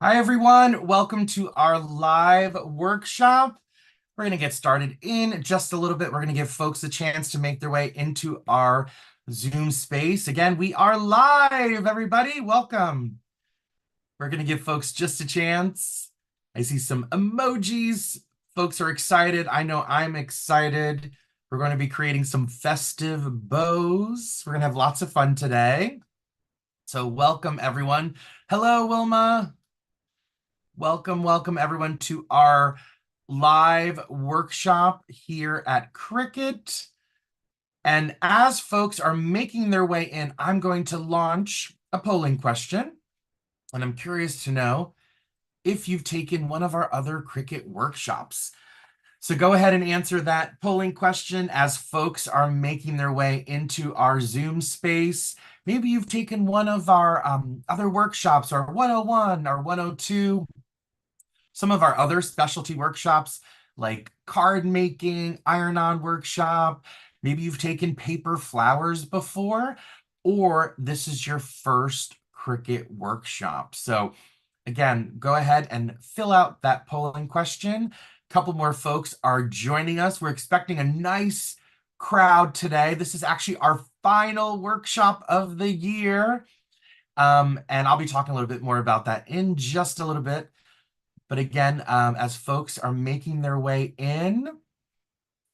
Hi, everyone. Welcome to our live workshop. We're going to get started in just a little bit. We're going to give folks a chance to make their way into our Zoom space. Again, we are live, everybody. Welcome. We're going to give folks just a chance. I see some emojis. Folks are excited. I know I'm excited. We're going to be creating some festive bows. We're going to have lots of fun today. So welcome, everyone. Hello, Wilma. Welcome everyone to our live workshop here at Cricut. And as folks are making their way in, I'm going to launch a polling question. And I'm curious to know if you've taken one of our other Cricut workshops. So go ahead and answer that polling question as folks are making their way into our Zoom space. Maybe you've taken one of our other workshops, or 101 or 102. Some of our other specialty workshops like card making, iron-on workshop, maybe you've taken paper flowers before, or this is your first Cricut workshop. So again, go ahead and fill out that polling question. A couple more folks are joining us. We're expecting a nice crowd today. This is actually our final workshop of the year. And I'll be talking a little bit more about that in just a little bit. But again, as folks are making their way in,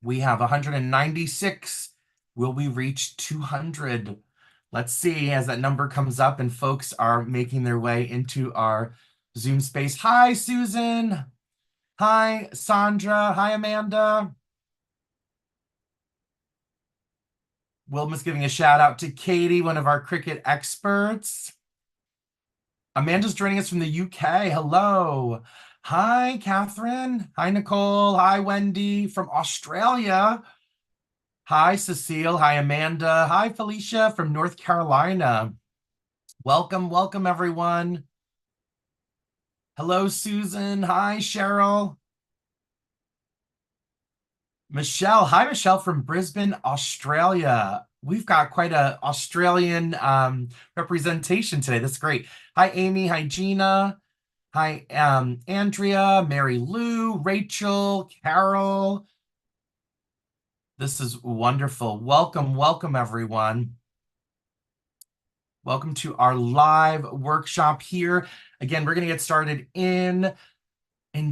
we have 196. Will we reach 200? Let's see as that number comes up and folks are making their way into our Zoom space. Hi, Susan. Hi, Sandra. Hi, Amanda. Wilma's giving a shout out to Katie, one of our Cricut experts. Amanda's joining us from the UK. Hello. Hi, Catherine. Hi, Nicole. Hi, Wendy from Australia. Hi, Cecile. Hi, Amanda. Hi, Felicia from North Carolina. Welcome, everyone. Hello, Susan. Hi, Cheryl. Michelle. Hi, Michelle from Brisbane, Australia. We've got quite a Australian representation today. That's great. Hi, Amy. Hi, Gina. Hi, Andrea, Mary Lou, Rachel, Carol. This is wonderful. Welcome, everyone. Welcome to our live workshop here. Again, we're going to get started in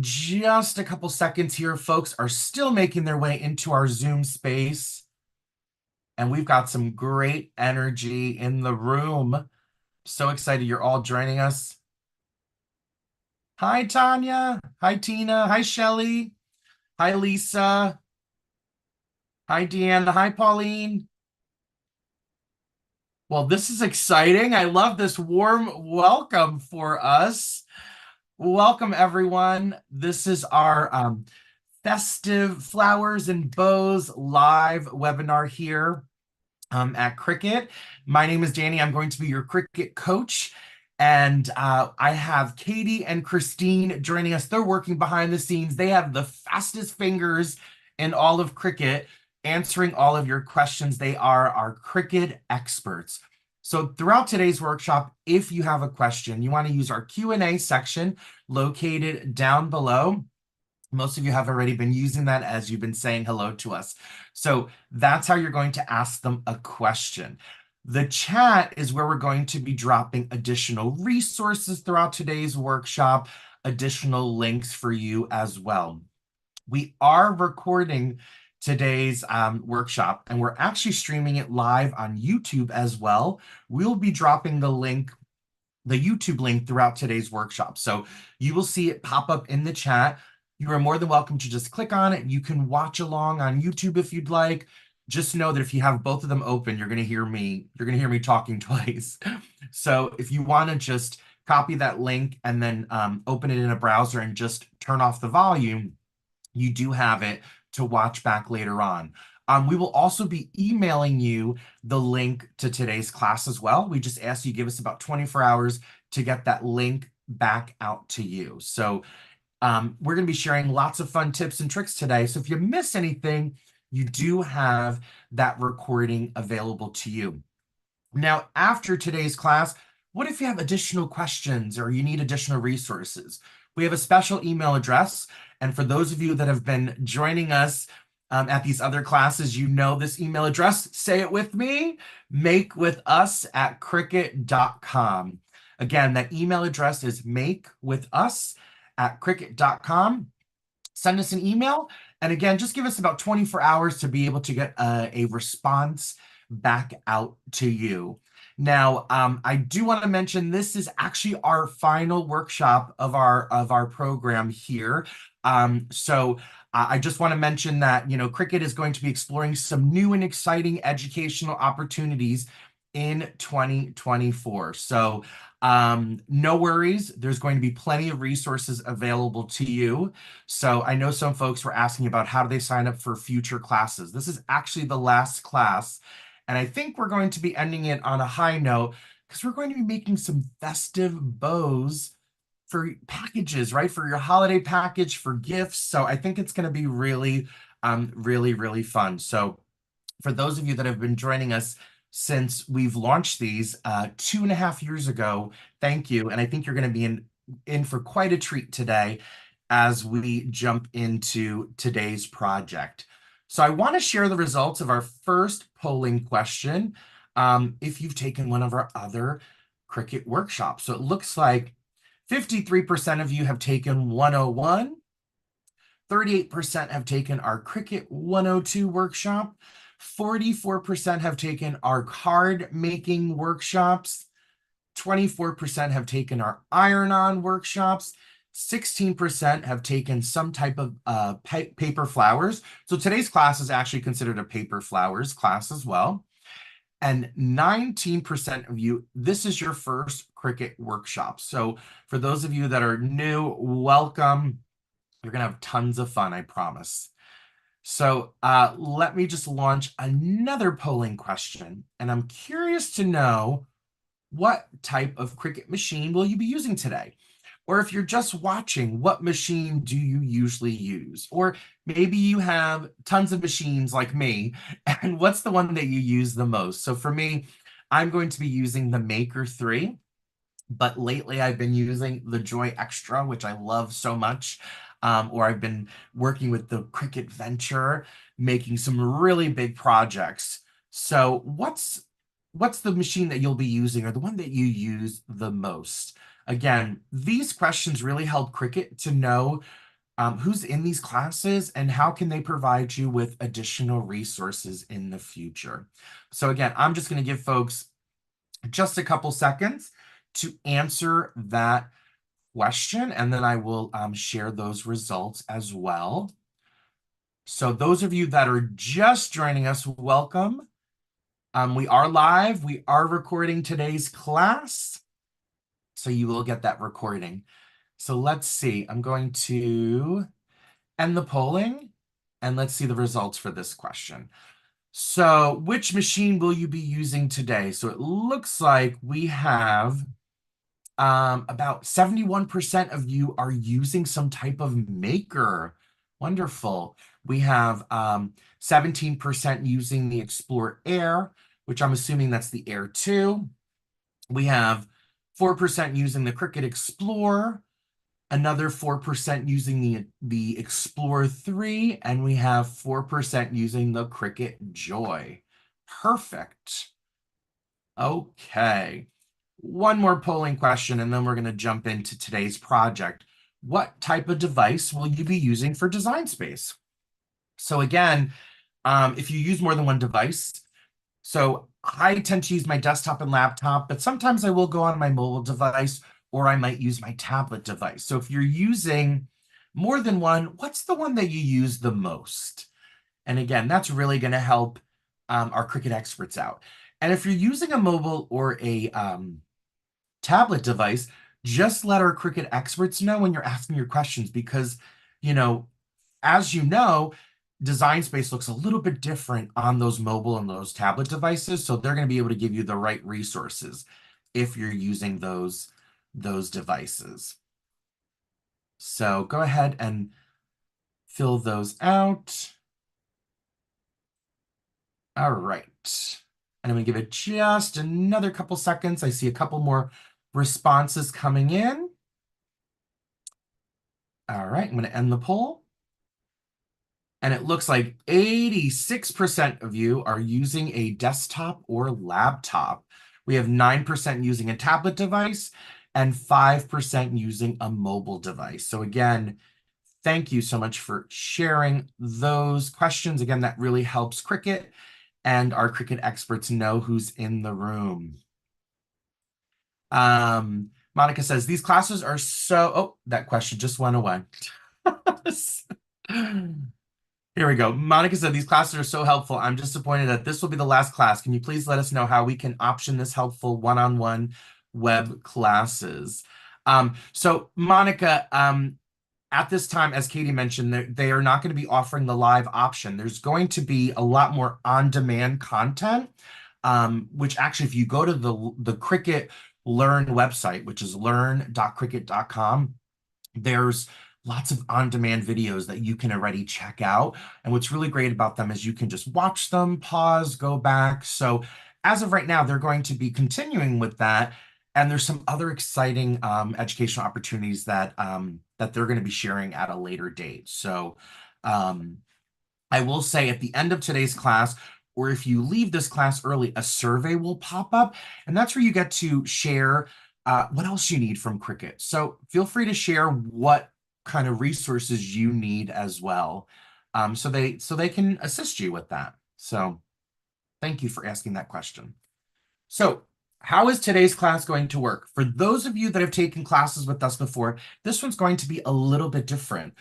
just a couple seconds here. Folks are still making their way into our Zoom space. And we've got some great energy in the room. So excited you're all joining us. Hi, Tanya. Hi, Tina. Hi, Shelly. Hi, Lisa. Hi, Deanna. Hi, Pauline. Well, this is exciting. I love this warm welcome for us. Welcome, everyone. This is our Festive Flowers and Bows live webinar here at Cricut. My name is Danny. I'm going to be your Cricut coach. And I have Katie and Christine joining us. They're working behind the scenes. They have the fastest fingers in all of Cricut, answering all of your questions. They are our Cricut experts. So throughout today's workshop, if you have a question, you want to use our Q&A section located down below. Most of you have already been using that as you've been saying hello to us. So that's how you're going to ask them a question. The chat is where we're going to be dropping additional resources throughout today's workshop, additional links for you as well. We are recording today's workshop, and we're actually streaming it live on YouTube as well. We'll be dropping the link, the YouTube link throughout today's workshop. So you will see it pop up in the chat. You are more than welcome to just click on it. You can watch along on YouTube if you'd like. Just know that if you have both of them open, you're going to hear me talking twice. So if you want to just copy that link and then open it in a browser and just turn off the volume, you do have it to watch back later on. We will also be emailing you the link to today's class as well. We just ask you give us about 24 hours to get that link back out to you. So we're going to be sharing lots of fun tips and tricks today. So if you miss anything, you do have that recording available to you. Now, after today's class, what if you have additional questions or you need additional resources? We have a special email address. And for those of you that have been joining us at these other classes, you know this email address. Say it with me, makewithus@cricut.com. Again, that email address is makewithus@cricut.com. Send us an email. And again, just give us about 24 hours to be able to get a response back out to you. Now, I do want to mention this is actually our final workshop of our program here. So I just want to mention that, Cricut is going to be exploring some new and exciting educational opportunities in 2024. So no worries. There's going to be plenty of resources available to you. So I know some folks were asking about how do they sign up for future classes. This is actually the last class. And I think we're going to be ending it on a high note because we're going to be making some festive bows for packages, right? For your holiday package, for gifts. So I think it's going to be really, really fun. So for those of you that have been joining us since we've launched these 2.5 years ago, thank you. And I think you're going to be in for quite a treat today as we jump into today's project. So I want to share the results of our first polling question if you've taken one of our other Cricut workshops. So it looks like 53% of you have taken 101, 38% have taken our Cricut 102 workshop, 44% have taken our card making workshops, 24% have taken our iron-on workshops, 16% have taken some type of paper flowers. So today's class is actually considered a paper flowers class as well. And 19% of you, this is your first Cricut workshop. So for those of you that are new, welcome. You're going to have tons of fun, I promise. So let me just launch another polling question. And I'm curious to know what type of Cricut machine will you be using today? Or if you're just watching, what machine do you usually use? Or maybe you have tons of machines like me, and what's the one that you use the most? So for me, I'm going to be using the Maker 3, but lately I've been using the Joy Extra, which I love so much. Or I've been working with the Cricut Venture, making some really big projects. So what's the machine that you'll be using or the one that you use the most? Again, these questions really help Cricut to know who's in these classes and how can they provide you with additional resources in the future. So again, I'm just going to give folks just a couple seconds to answer that question, and then I will share those results as well. So those of you that are just joining us, welcome. We are live. We are recording today's class, so you will get that recording. So let's see. I'm going to end the polling, and let's see the results for this question. So which machine will you be using today? So it looks like we have about 71% of you are using some type of maker. Wonderful. We have 17% using the Explore Air, which I'm assuming that's the Air 2. We have 4% using the Cricut Explore, another 4% using the Explore 3, and we have 4% using the Cricut Joy. Perfect. Okay. One more polling question, and then we're going to jump into today's project. What type of device will you be using for Design Space? So again, if you use more than one device, so I tend to use my desktop and laptop, but sometimes I will go on my mobile device or I might use my tablet device. So if you're using more than one, what's the one that you use the most? And again, that's really going to help our Cricut experts out. And if you're using a mobile or a tablet device, just let our Cricut experts know when you're asking your questions because, as you know, Design Space looks a little bit different on those mobile and those tablet devices. So they're going to be able to give you the right resources if you're using those devices. So go ahead and fill those out. All right. And I'm gonna give it just another couple seconds. I see a couple more responses coming in. All right, I'm gonna end the poll. And it looks like 86% of you are using a desktop or laptop. We have 9% using a tablet device and 5% using a mobile device. So again, thank you so much for sharing those questions. Again, that really helps Cricut and our Cricut experts know who's in the room. Monica says, these classes are so, oh, that question just went away. Here we go. Monica said, these classes are so helpful. I'm disappointed that this will be the last class. Can you please let us know how we can option this helpful one-on-one web classes? So Monica, at this time, as Katie mentioned, they are not going to be offering the live option. There's going to be a lot more on-demand content, which actually, if you go to the Cricut Learn website, which is learn.cricut.com, there's lots of on-demand videos that you can already check out. And what's really great about them is you can just watch them, pause, go back. So as of right now, they're going to be continuing with that. And there's some other exciting educational opportunities that that they're going to be sharing at a later date. So I will say at the end of today's class, or if you leave this class early, a survey will pop up. And that's where you get to share what else you need from Cricut. So feel free to share what kind of resources you need as well. So they can assist you with that. So thank you for asking that question. So how is today's class going to work? For those of you that have taken classes with us before, this one's going to be a little bit different.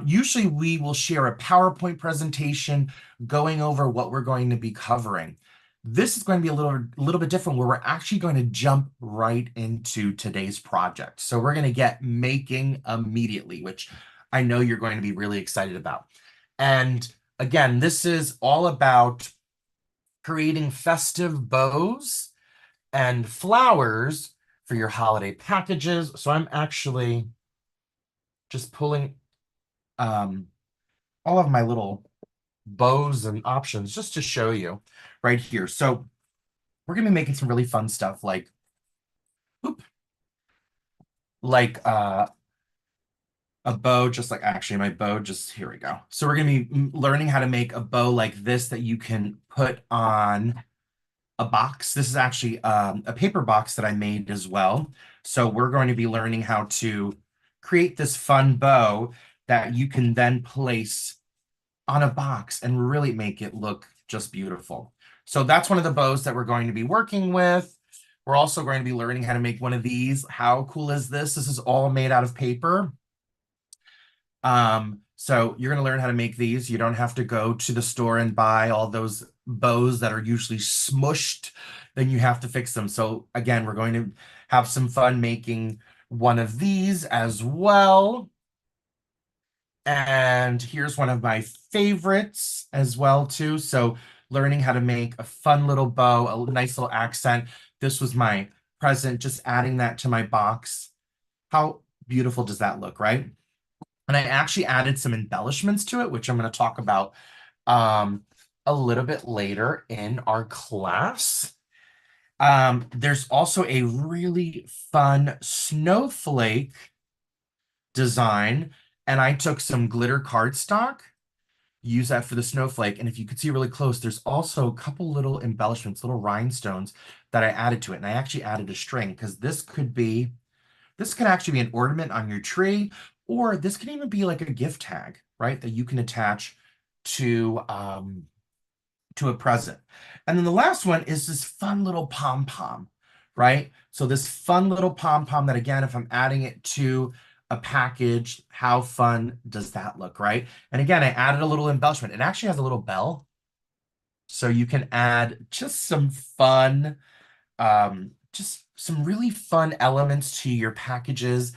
Usually we will share a PowerPoint presentation going over what we're going to be covering. This is going to be a little bit different where we're actually going to jump right into today's project. So we're going to get making immediately, which I know you're going to be really excited about. And again, this is all about creating festive bows and flowers for your holiday packages. So I'm actually just pulling all of my little bows and options just to show you right here. So we're gonna be making some really fun stuff like, a bow, just like actually my bow, just here we go. So we're gonna be learning how to make a bow like this that you can put on a box. This is actually a paper box that I made as well. So we're going to be learning how to create this fun bow that you can then place on a box and really make it look just beautiful. So that's one of the bows that we're going to be working with. We're also going to be learning how to make one of these. How cool is this? This is all made out of paper. So you're going to learn how to make these. You don't have to go to the store and buy all those bows that are usually smushed. Then you have to fix them. So again, we're going to have some fun making one of these as well. And here's one of my favorites as well too. So learning how to make a fun little bow, a nice little accent. This was my present, just adding that to my box. How beautiful does that look, right? And I actually added some embellishments to it, which I'm going to talk about a little bit later in our class. There's also a really fun snowflake design, and I took some glitter cardstock, use that for the snowflake. And if you could see really close, there's also a couple little embellishments, little rhinestones that I added to it. And I actually added a string because this could actually be an ornament on your tree, or this can even be like a gift tag, right? That you can attach to a present. And then the last one is this fun little pom-pom, right? So this fun little pom-pom that, again, if I'm adding it to a package, how fun does that look, right? And again, I added a little embellishment. It actually has a little bell. So you can add just some fun, just some really fun elements to your packages,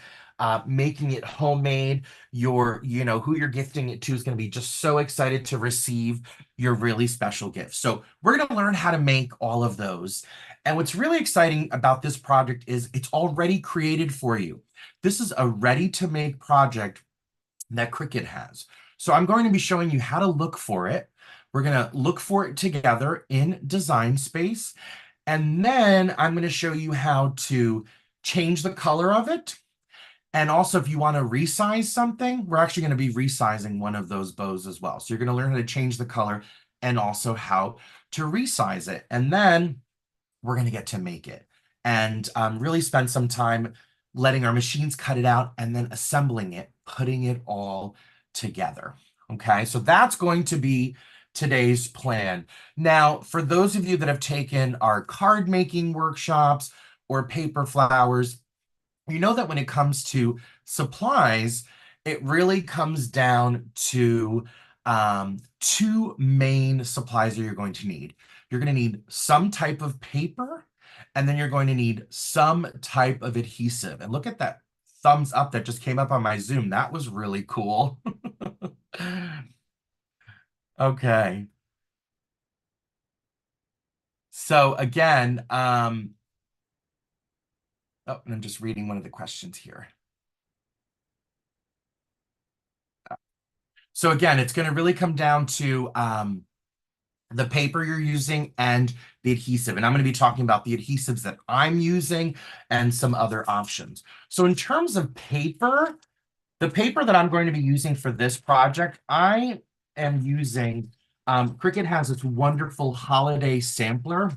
making it homemade. Who you're gifting it to is going to be just so excited to receive your really special gift. So we're going to learn how to make all of those. And what's really exciting about this project is it's already created for you. This is a ready-to-make project that Cricut has. So I'm going to be showing you how to look for it. We're going to look for it together in Design Space. And then I'm going to show you how to change the color of it. And also, if you want to resize something, we're actually going to be resizing one of those bows as well. So you're going to learn how to change the color and also how to resize it. And then we're going to get to make it and really spend some time letting our machines cut it out and then assembling it, putting it all together. Okay, so that's going to be today's plan. Now, for those of you that have taken our card making workshops or paper flowers, you know that when it comes to supplies, it really comes down to two main supplies that you're going to need. You're going to need some type of paper, and then you're going to need some type of adhesive. And look at that thumbs up that just came up on my Zoom. That was really cool. Okay. So again, oh, and I'm just reading one of the questions here. So again, it's going to really come down to the paper you're using and the adhesive. And I'm going to be talking about the adhesives that I'm using and some other options. So in terms of paper, the paper that I'm going to be using for this project, I am using, Cricut has this wonderful holiday sampler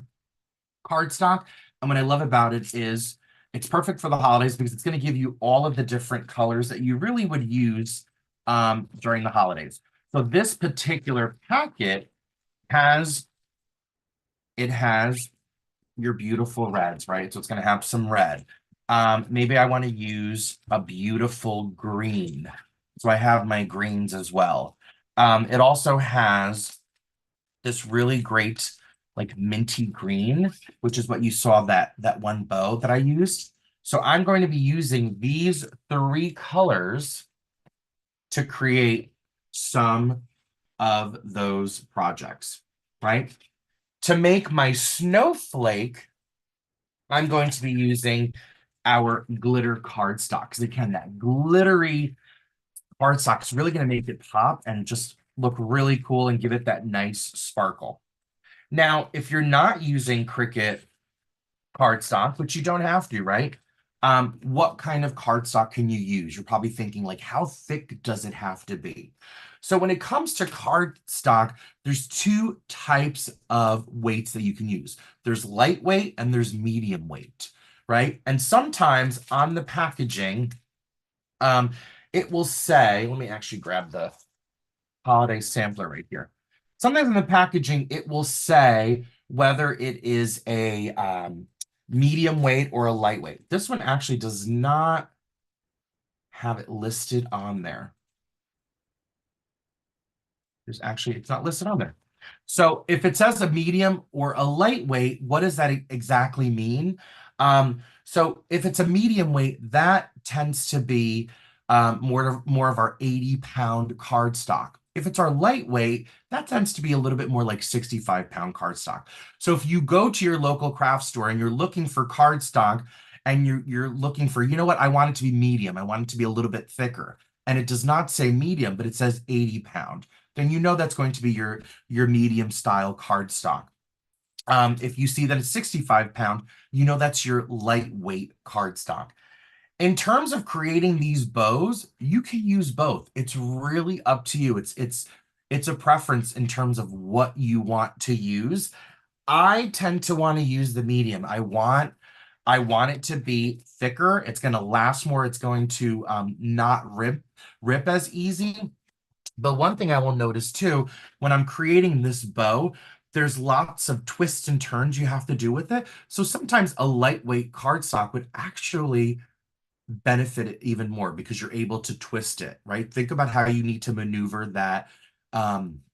cardstock. And what I love about it is it's perfect for the holidays because it's going to give you all of the different colors that you really would use during the holidays. So this particular packet has your beautiful reds, right? So it's going to have some red. Maybe I want to use a beautiful green. So I have my greens as well. It also has this really great like minty green, which is what you saw that one bow that I used. So I'm going to be using these three colors to create some of those projects, right? To make my snowflake, I'm going to be using our glitter cardstock. Because again, that glittery cardstock is really going to make it pop and just look really cool and give it that nice sparkle. Now, if you're not using Cricut cardstock, which you don't have to, right? What kind of cardstock can you use? You're probably thinking like, how thick does it have to be? So when it comes to cardstock, there's two types of weights that you can use. There's lightweight and there's medium weight, right? And sometimes on the packaging, it will say, let me actually grab the holiday sampler right here. Sometimes in the packaging, it will say whether it is a medium weight or a lightweight. This one actually does not have it listed on there. It's not listed on there. So if it says a medium or a lightweight, what does that exactly mean? So if it's a medium weight, that tends to be more of our 80-pound cardstock. If it's our lightweight, that tends to be a little bit more like 65-pound cardstock. So if you go to your local craft store and you're looking for cardstock and you're looking for, you know what, I want it to be medium. I want it to be a little bit thicker. And it does not say medium, but it says 80-pound. Then you know that's going to be your medium style cardstock. If you see that it's 65-pound, you know that's your lightweight cardstock. In terms of creating these bows, you can use both. It's really up to you. It's a preference in terms of what you want to use. I tend to want to use the medium. I want it to be thicker. It's going to last more. It's going to not rip as easy. But one thing I will notice too, when I'm creating this bow, there's lots of twists and turns you have to do with it. So sometimes a lightweight cardstock would actually benefit it even more because you're able to twist it, right? Think about how you need to maneuver that cardstock.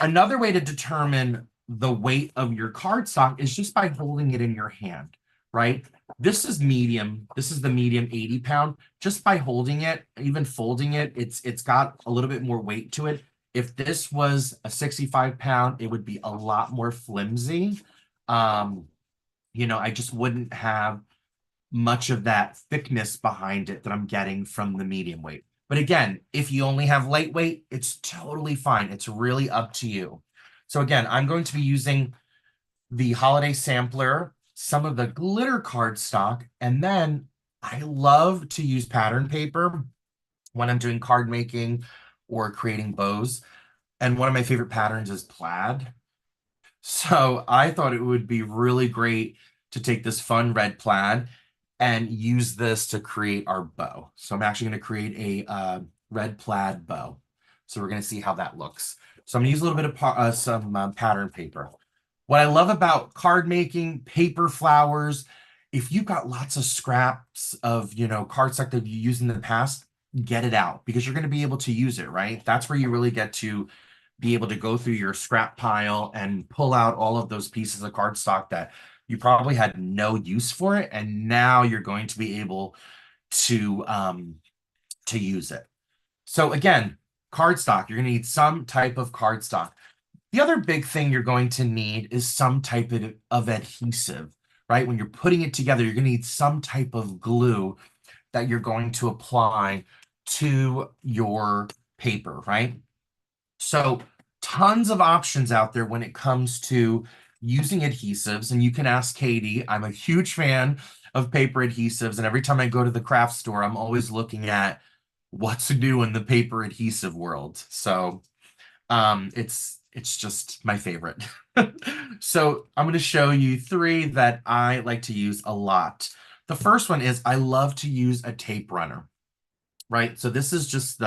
Another way to determine the weight of your cardstock is just by holding it in your hand, right? This is medium. This is the medium 80-pound. Just by holding it, even folding it, it's got a little bit more weight to it. If this was a 65-pound, it would be a lot more flimsy. I just wouldn't have much of that thickness behind it that I'm getting from the medium weight. But again, if you only have lightweight, it's totally fine. It's really up to you. So again, I'm going to be using the holiday sampler, some of the glitter cardstock, and then I love to use pattern paper when I'm doing card making or creating bows. And one of my favorite patterns is plaid. So I thought it would be really great to take this fun red plaid and use this to create our bow. So I'm actually going to create a red plaid bow. So we're going to see how that looks. So I'm going to use a little bit of some pattern paper. What I love about card making, paper flowers, if you've got lots of scraps of, cardstock that you used in the past, get it out because you're going to be able to use it, right? That's where you really get to be able to go through your scrap pile and pull out all of those pieces of cardstock that you probably had no use for it, and now you're going to be able to use it. So again, cardstock, you're going to need some type of cardstock. The other big thing you're going to need is some type of adhesive, right? When you're putting it together, you're going to need some type of glue that you're going to apply to your paper, right? So tons of options out there when it comes to using adhesives, and you can ask Katie. I'm a huge fan of paper adhesives, and every time I go to the craft store, I'm always looking at what's new in the paper adhesive world. So it's just my favorite. So I'm going to show you three that I like to use a lot. The first one is I love to use a tape runner, right? So this is just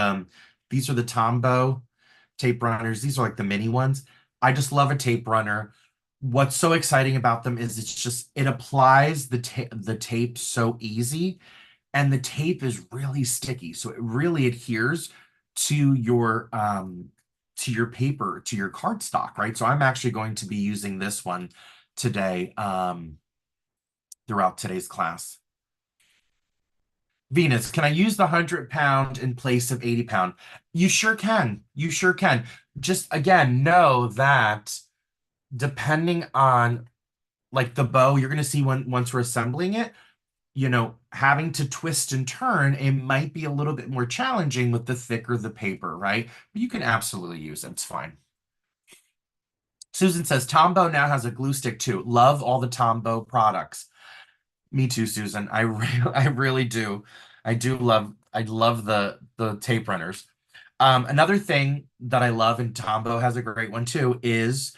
these are the Tombow tape runners. These are like the mini ones. I just love a tape runner. What's so exciting about them is it applies the tape so easy, and the tape is really sticky. So it really adheres to your paper, to your cardstock, right? So I'm actually going to be using this one today throughout today's class. Venus, can I use the 100 pound in place of 80 pound? You sure can. You sure can. Just again, know that depending on like the bow, you're going to see once we're assembling it, having to twist and turn, it might be a little bit more challenging with the thicker the paper, right? But you can absolutely use it. It's fine. Susan says, Tombow now has a glue stick too. Love all the Tombow products. Me too, Susan. I really do. I love the tape runners. Another thing that I love, and Tombow has a great one too, is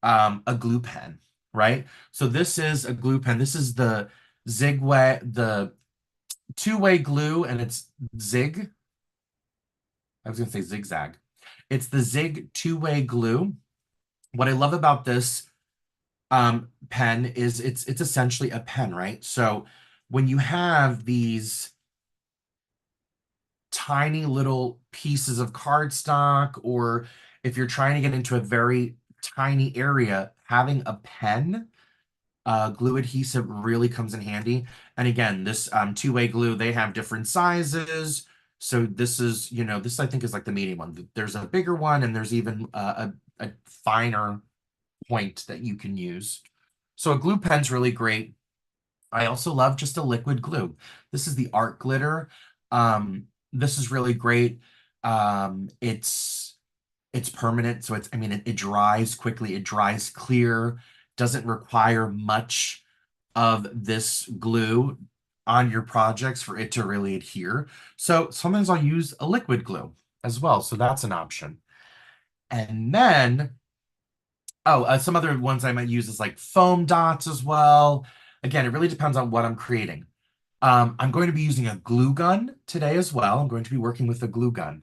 a glue pen, right? So this is a glue pen. This is the the two-way glue, and it's zig. I was gonna say zigzag. It's the zig two-way glue. What I love about this pen is it's essentially a pen, right? So when you have these tiny little pieces of cardstock, or if you're trying to get into a very tiny area, having a pen, glue adhesive really comes in handy. And again, this two-way glue, they have different sizes. So this is, this I think is like the medium one. There's a bigger one, and there's even a finer point that you can use. So a glue pen's really great. I also love just a liquid glue. This is the art glitter. This is really great. It's permanent, so I mean, it dries quickly, it dries clear, doesn't require much of this glue on your projects for it to really adhere. So sometimes I'll use a liquid glue as well, so that's an option. And then, some other ones I might use is like foam dots as well. Again, it really depends on what I'm creating. I'm going to be using a glue gun today as well. I'm going to be working with a glue gun.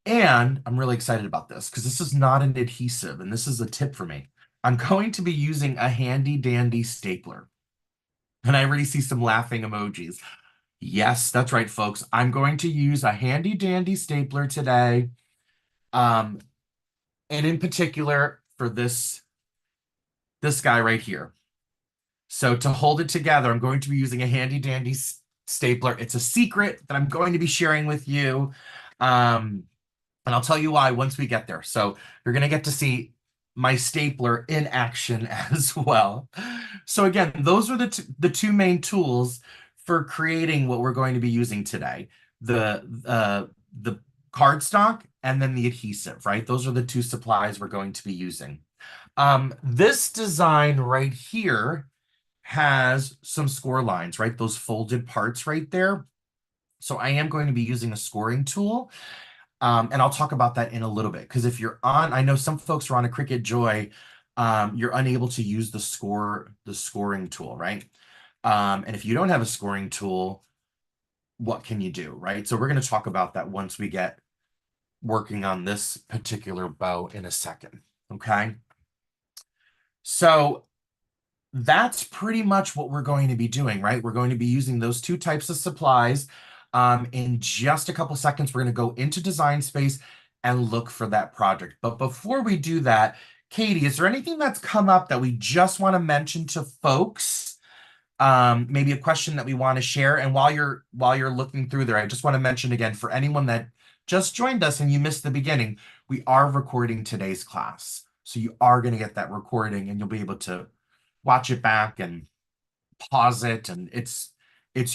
And I'm really excited about this because this is not an adhesive, and this is a tip for me. I'm going to be using a handy dandy stapler. And I already see some laughing emojis. Yes, that's right, folks. I'm going to use a handy dandy stapler today. And in particular for this guy right here. So to hold it together, I'm going to be using a handy dandy stapler. It's a secret that I'm going to be sharing with you. And I'll tell you why once we get there. So you're going to get to see my stapler in action as well. So again, those are the two main tools for creating what we're going to be using today. the cardstock and then the adhesive, right? Those are the two supplies we're going to be using. This design right here has some score lines, right? Those folded parts right there. So I am going to be using a scoring tool. And I'll talk about that in a little bit. Because if you're on, I know some folks are on a Cricut Joy, you're unable to use the scoring tool, right? And if you don't have a scoring tool, what can you do, right? So we're going to talk about that once we get working on this particular bow in a second. Okay. So that's pretty much what we're going to be doing, right? We're going to be using those two types of supplies. In just a couple seconds, we're going to go into Design Space and look for that project. But before we do that, Katie, is there anything that's come up that we just want to mention to folks? Maybe a question that we want to share. And while you're looking through there, I just want to mention again for anyone that just joined us and you missed the beginning, we are recording today's class. So you are going to get that recording and you'll be able to watch it back and pause it, and it's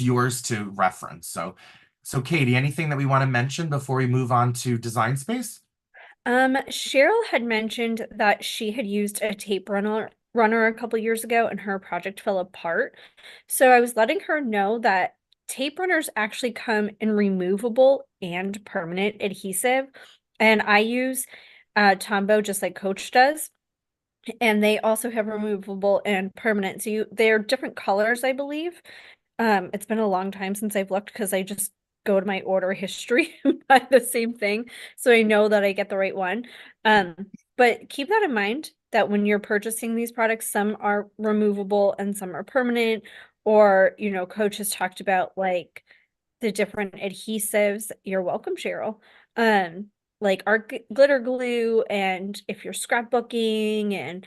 yours to reference. So Katie, anything that we want to mention before we move on to Design Space? Cheryl had mentioned that she had used a tape runner a couple years ago and her project fell apart. So I was letting her know that tape runners actually come in removable and permanent adhesive. And I use Tombow just like Coach does. And they also have removable and permanent. So they're different colors, I believe. It's been a long time since I've looked because I just go to my order history and buy the same thing, so I know that I get the right one. But keep that in mind that when you're purchasing these products, some are removable and some are permanent, or Coach has talked about like the different adhesives. You're welcome, Cheryl. Like art glitter glue, and if you're scrapbooking and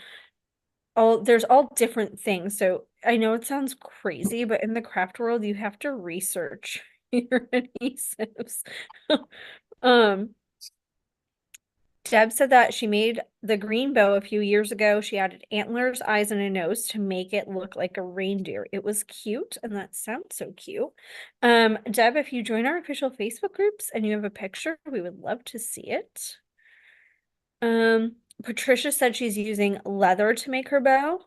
there's all different things. So I know it sounds crazy, but in the craft world, you have to research your adhesives. Um, Deb said that she made the green bow a few years ago. She added antlers, eyes, and a nose to make it look like a reindeer. It was cute, and that sounds so cute. Deb, if you join our official Facebook groups and you have a picture, we would love to see it. Patricia said she's using leather to make her bow.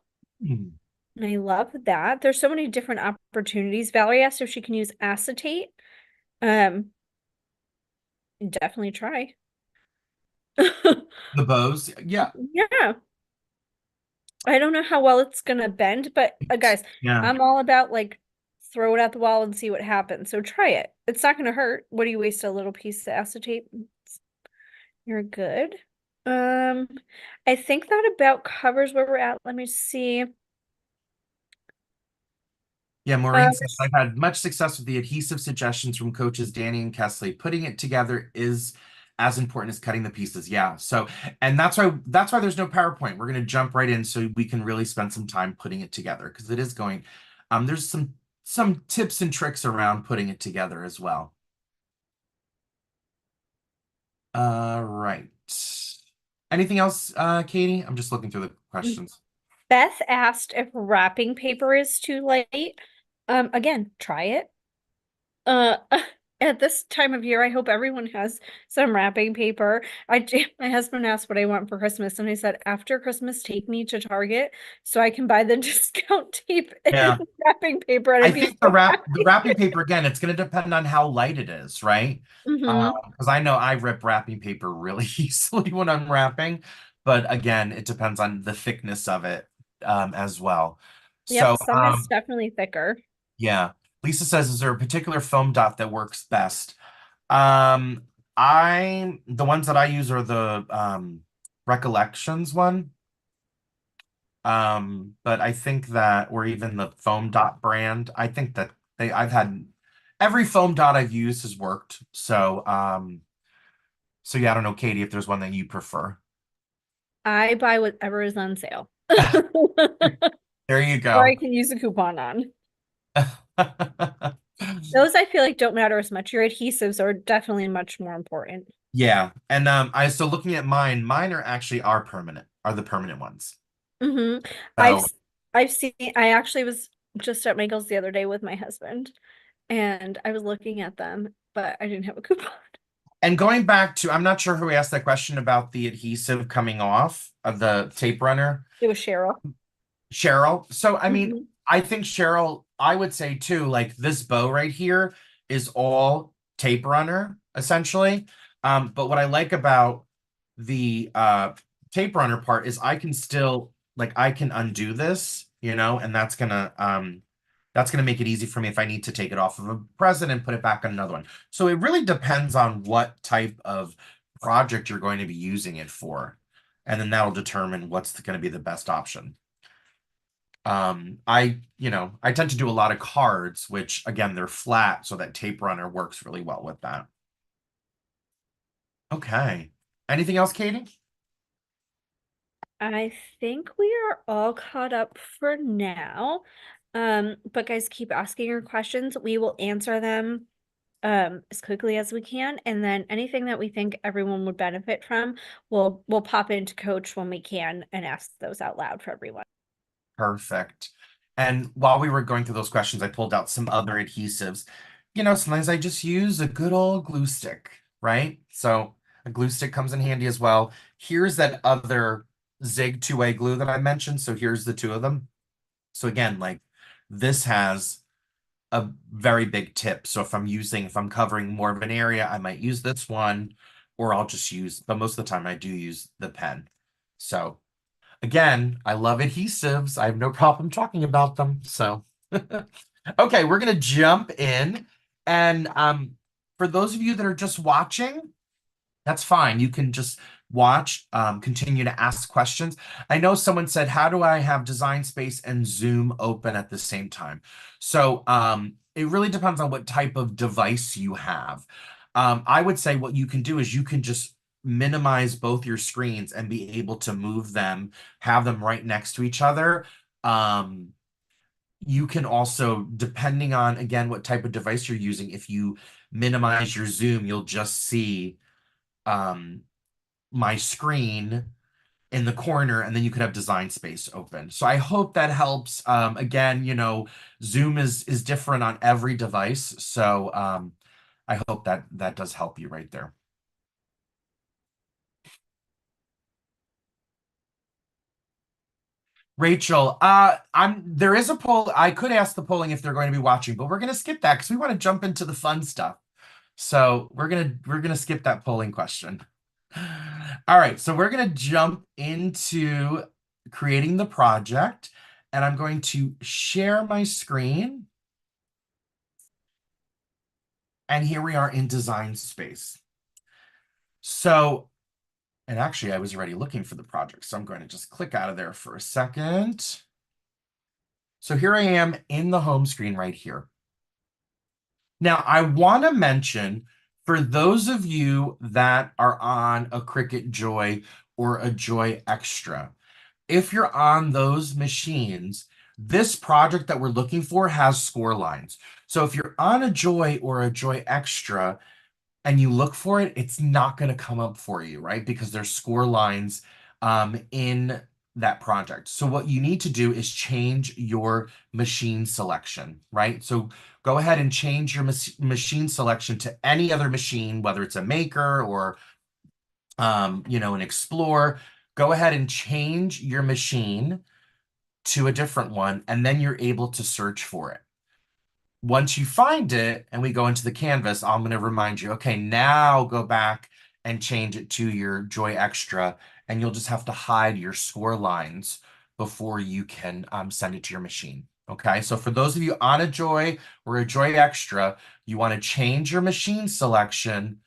Hmm. And I love that. There's so many different opportunities. Valerie asked if she can use acetate. Um, Definitely try. The bows, yeah, Yeah. I don't know how well it's gonna bend, but guys, yeah. I'm all about like throw it at the wall and see what happens. So try it. It's not gonna hurt. What do you waste a little piece of acetate? You're good. Um, I think that about covers where we're at. Let me see. Yeah, Um, Maureen says, I've had much success with the adhesive suggestions from coaches Danny and Kesley. Putting it together is as important as cutting the pieces. Yeah. So, and that's why there's no PowerPoint. We're going to jump right in so we can really spend some time putting it together because it is going, there's some tips and tricks around putting it together as well. Right. Anything else, Katie? I'm just looking through the questions. Beth asked if wrapping paper is too light. Again, try it. Uh, at this time of year, I hope everyone has some wrapping paper. My husband asked what I want for Christmas, and I said, after Christmas, take me to Target so I can buy the discount tape and Yeah. wrapping paper, and I I'd be think the so wrap the happy. wrapping paper again, it's going to depend on how light it is, right? Mm-hmm. Because I know I rip wrapping paper really easily when I'm wrapping, but again, it depends on the thickness of it as well. So Yep, some is definitely thicker. yeah, Lisa says, is there a particular foam dot that works best? Um, the ones that I use are the Recollections one. But I think that, or even the foam dot brand, I think that I've had every foam dot I've used has worked. So yeah, I don't know, Katie, if there's one that you prefer. I buy whatever is on sale. There you Or I go. can use a coupon on. Those I feel like don't matter as much. Your adhesives are definitely much more important. Yeah, and I so looking at mine are the permanent ones. Mm-hmm. I've So s- I've seen I actually was just at Michael's the other day with my husband and I was looking at them, but I didn't have a coupon. And going back to, I'm not sure who asked that question about the adhesive coming off of the tape runner. It was Cheryl. Cheryl. So, I mean, Mhm. I think Cheryl, I would say too, like this bow right here is all tape runner essentially. But what I like about the tape runner part is I can still like I can undo this, and that's gonna make it easy for me if I need to take it off of a present and put it back on another one. So it really depends on what type of project you're going to be using it for. And then that'll determine what's going to be the best option. I tend to do a lot of cards, which again, they're flat, so that tape runner works really well with that. Okay. Anything else, Katie? I think we are all caught up for now. But guys, keep asking your questions. We will answer them as quickly as we can, and then anything that we think everyone would benefit from, we'll pop into Coach when we can and ask those out loud for everyone. Perfect. And while we were going through those questions, I pulled out some other adhesives. Sometimes I just use a good old glue stick, right? So a glue stick comes in handy as well. Here's that other Zig two-way glue that I mentioned. So here's the two of them. So again, like this has a very big tip. So if I'm covering more of an area, I might use this one, or I'll just use, but most of the time I do use the pen. So again, I love adhesives. I have no problem talking about them. So, okay, we're gonna jump in. And for those of you that are just watching, that's fine. You can just watch, continue to ask questions. I know someone said, how do I have Design Space and Zoom open at the same time? So it really depends on what type of device you have. I would say what you can do is you can just minimize both your screens and be able to move them, have them right next to each other. You can also, depending on, again, what type of device you're using, if you minimize your Zoom, you'll just see um, my screen in the corner, and then you could have Design Space open. So I hope that helps. Again, Zoom is different on every device, so I hope that that does help you right there. Rachel, there is a poll. I could ask the polling if they're going to be watching, but we're gonna skip that because we want to jump into the fun stuff. So we're gonna skip that polling question. All right, so we're gonna jump into creating the project, and I'm going to share my screen. And here we are in Design Space. So, and actually I was already looking for the project, so I'm going to just click out of there for a second. So here I am in the home screen right here. Now, I want to mention for those of you that are on a Cricut Joy or a Joy Extra, if you're on those machines, this project that we're looking for has score lines. So if you're on a Joy or a Joy Extra and you look for it, it's not going to come up for you, right? Because there's score lines in that project. So what you need to do is change your machine selection, right? So go ahead and change your machine selection to any other machine, whether it's a Maker or an Explorer. Go ahead and change your machine to a different one, and then you're able to search for it. Once you find it and we go into the canvas, I'm going to remind you, okay, now go back and change it to your Joy Extra, and you'll just have to hide your score lines before you can send it to your machine. Okay, so for those of you on a Joy or a Joy Extra, you want to change your machine selection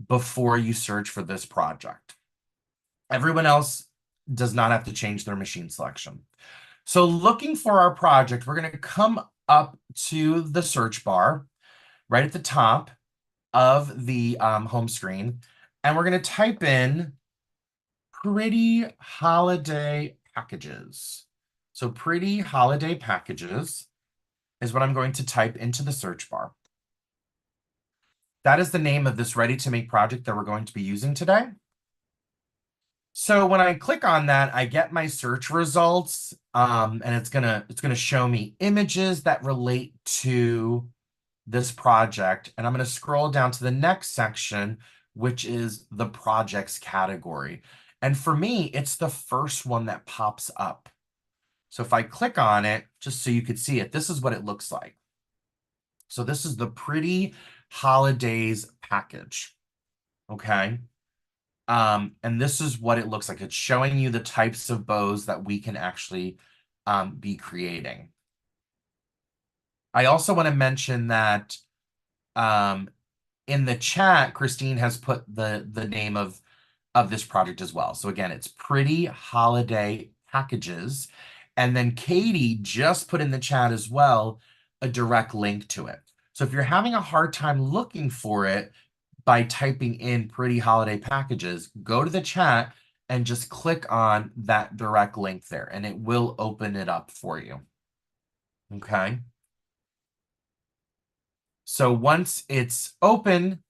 before you search for this project. Everyone else does not have to change their machine selection. So looking for our project, we're going to come up to the search bar right at the top of the home screen, and we're going to type in pretty holiday packages. So pretty holiday packages is what I'm going to type into the search bar. That is the name of this ready-to-make project that we're going to be using today. So when I click on that, I get my search results, and it's gonna show me images that relate to this project. And I'm gonna scroll down to the next section, which is the projects category. And for me, it's the first one that pops up. So if I click on it, just so you could see it, this is what it looks like. So this is the Pretty Holidays package, okay? And this is what it looks like. It's showing you the types of bows that we can actually be creating. I also want to mention that um, in the chat, Christine has put the name of this project as well. So again, it's Pretty Holiday Packages. And then Katie just put in the chat as well a direct link to it. So if you're having a hard time looking for it by typing in Pretty Holiday Packages, go to the chat and just click on that direct link there, and it will open it up for you. Okay. So once it's open,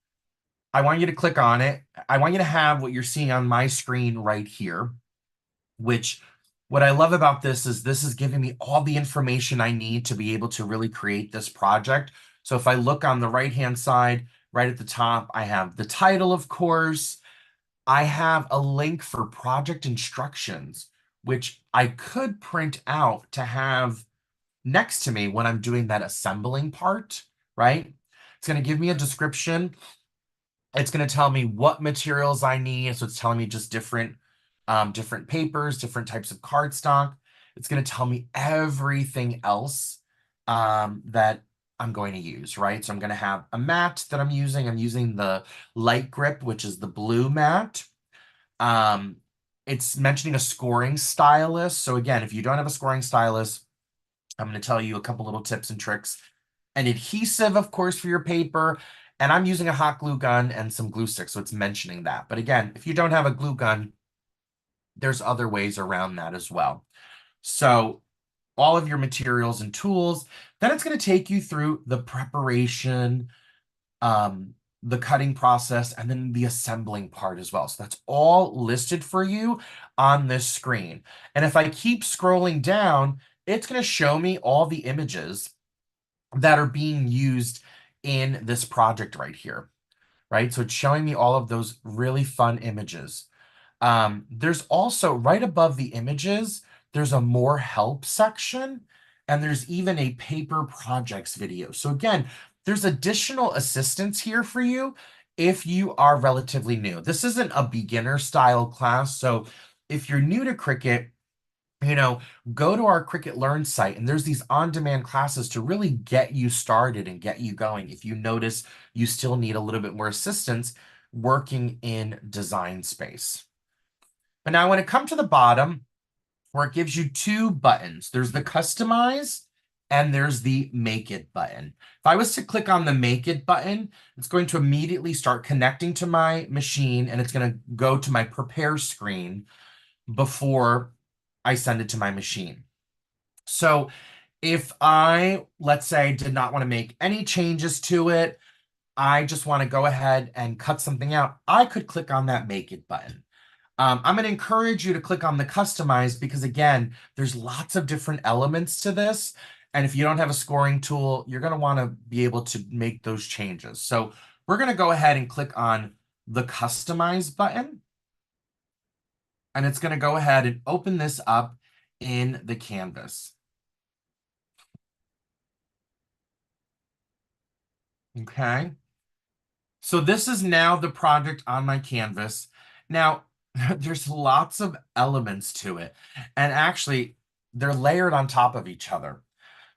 I want you to click on it. I want you to have what you're seeing on my screen right here, which what I love about this is giving me all the information I need to be able to really create this project. So if I look on the right-hand side, right at the top, I have the title, of course. I have a link for project instructions, which I could print out to have next to me when I'm doing that assembling part, right? It's going to give me a description. It's going to tell me what materials I need. So it's telling me just different papers, different types of cardstock. It's going to tell me everything else that I'm going to use, right? So I'm going to have a mat that I'm using. I'm using the light grip, which is the blue mat. Um, it's mentioning a scoring stylus. So again, if you don't have a scoring stylus, I'm going to tell you a couple little tips and tricks. An adhesive, of course, for your paper. And I'm using a hot glue gun and some glue sticks, so it's mentioning that. But again, if you don't have a glue gun, there's other ways around that as well. So all of your materials and tools, then it's going to take you through the preparation, the cutting process, and then the assembling part as well. So that's all listed for you on this screen. And if I keep scrolling down, it's going to show me all the images that are being used in this project right here, right? So it's showing me all of those really fun images. There's also right above the images, there's a more help section, and there's even a paper projects video. So again, there's additional assistance here for you if you are relatively new. This isn't a beginner style class. So if you're new to Cricut, go to our Cricut Learn site, and there's these on-demand classes to really get you started and get you going. If you notice you still need a little bit more assistance working in design space. But now when it comes to the bottom, where it gives you two buttons, there's the Customize and there's the Make It button. If I was to click on the Make It button, it's going to immediately start connecting to my machine, and it's going to go to my Prepare screen before I send it to my machine. So if I, let's say, did not want to make any changes to it, I just want to go ahead and cut something out, I could click on that Make It button. I'm going to encourage you to click on the Customize because, again, there's lots of different elements to this. And if you don't have a scoring tool, you're going to want to be able to make those changes. So we're going to go ahead and click on the Customize button. And it's going to go ahead and open this up in the canvas. Okay. So this is now the project on my canvas. Now, there's lots of elements to it. And actually, they're layered on top of each other.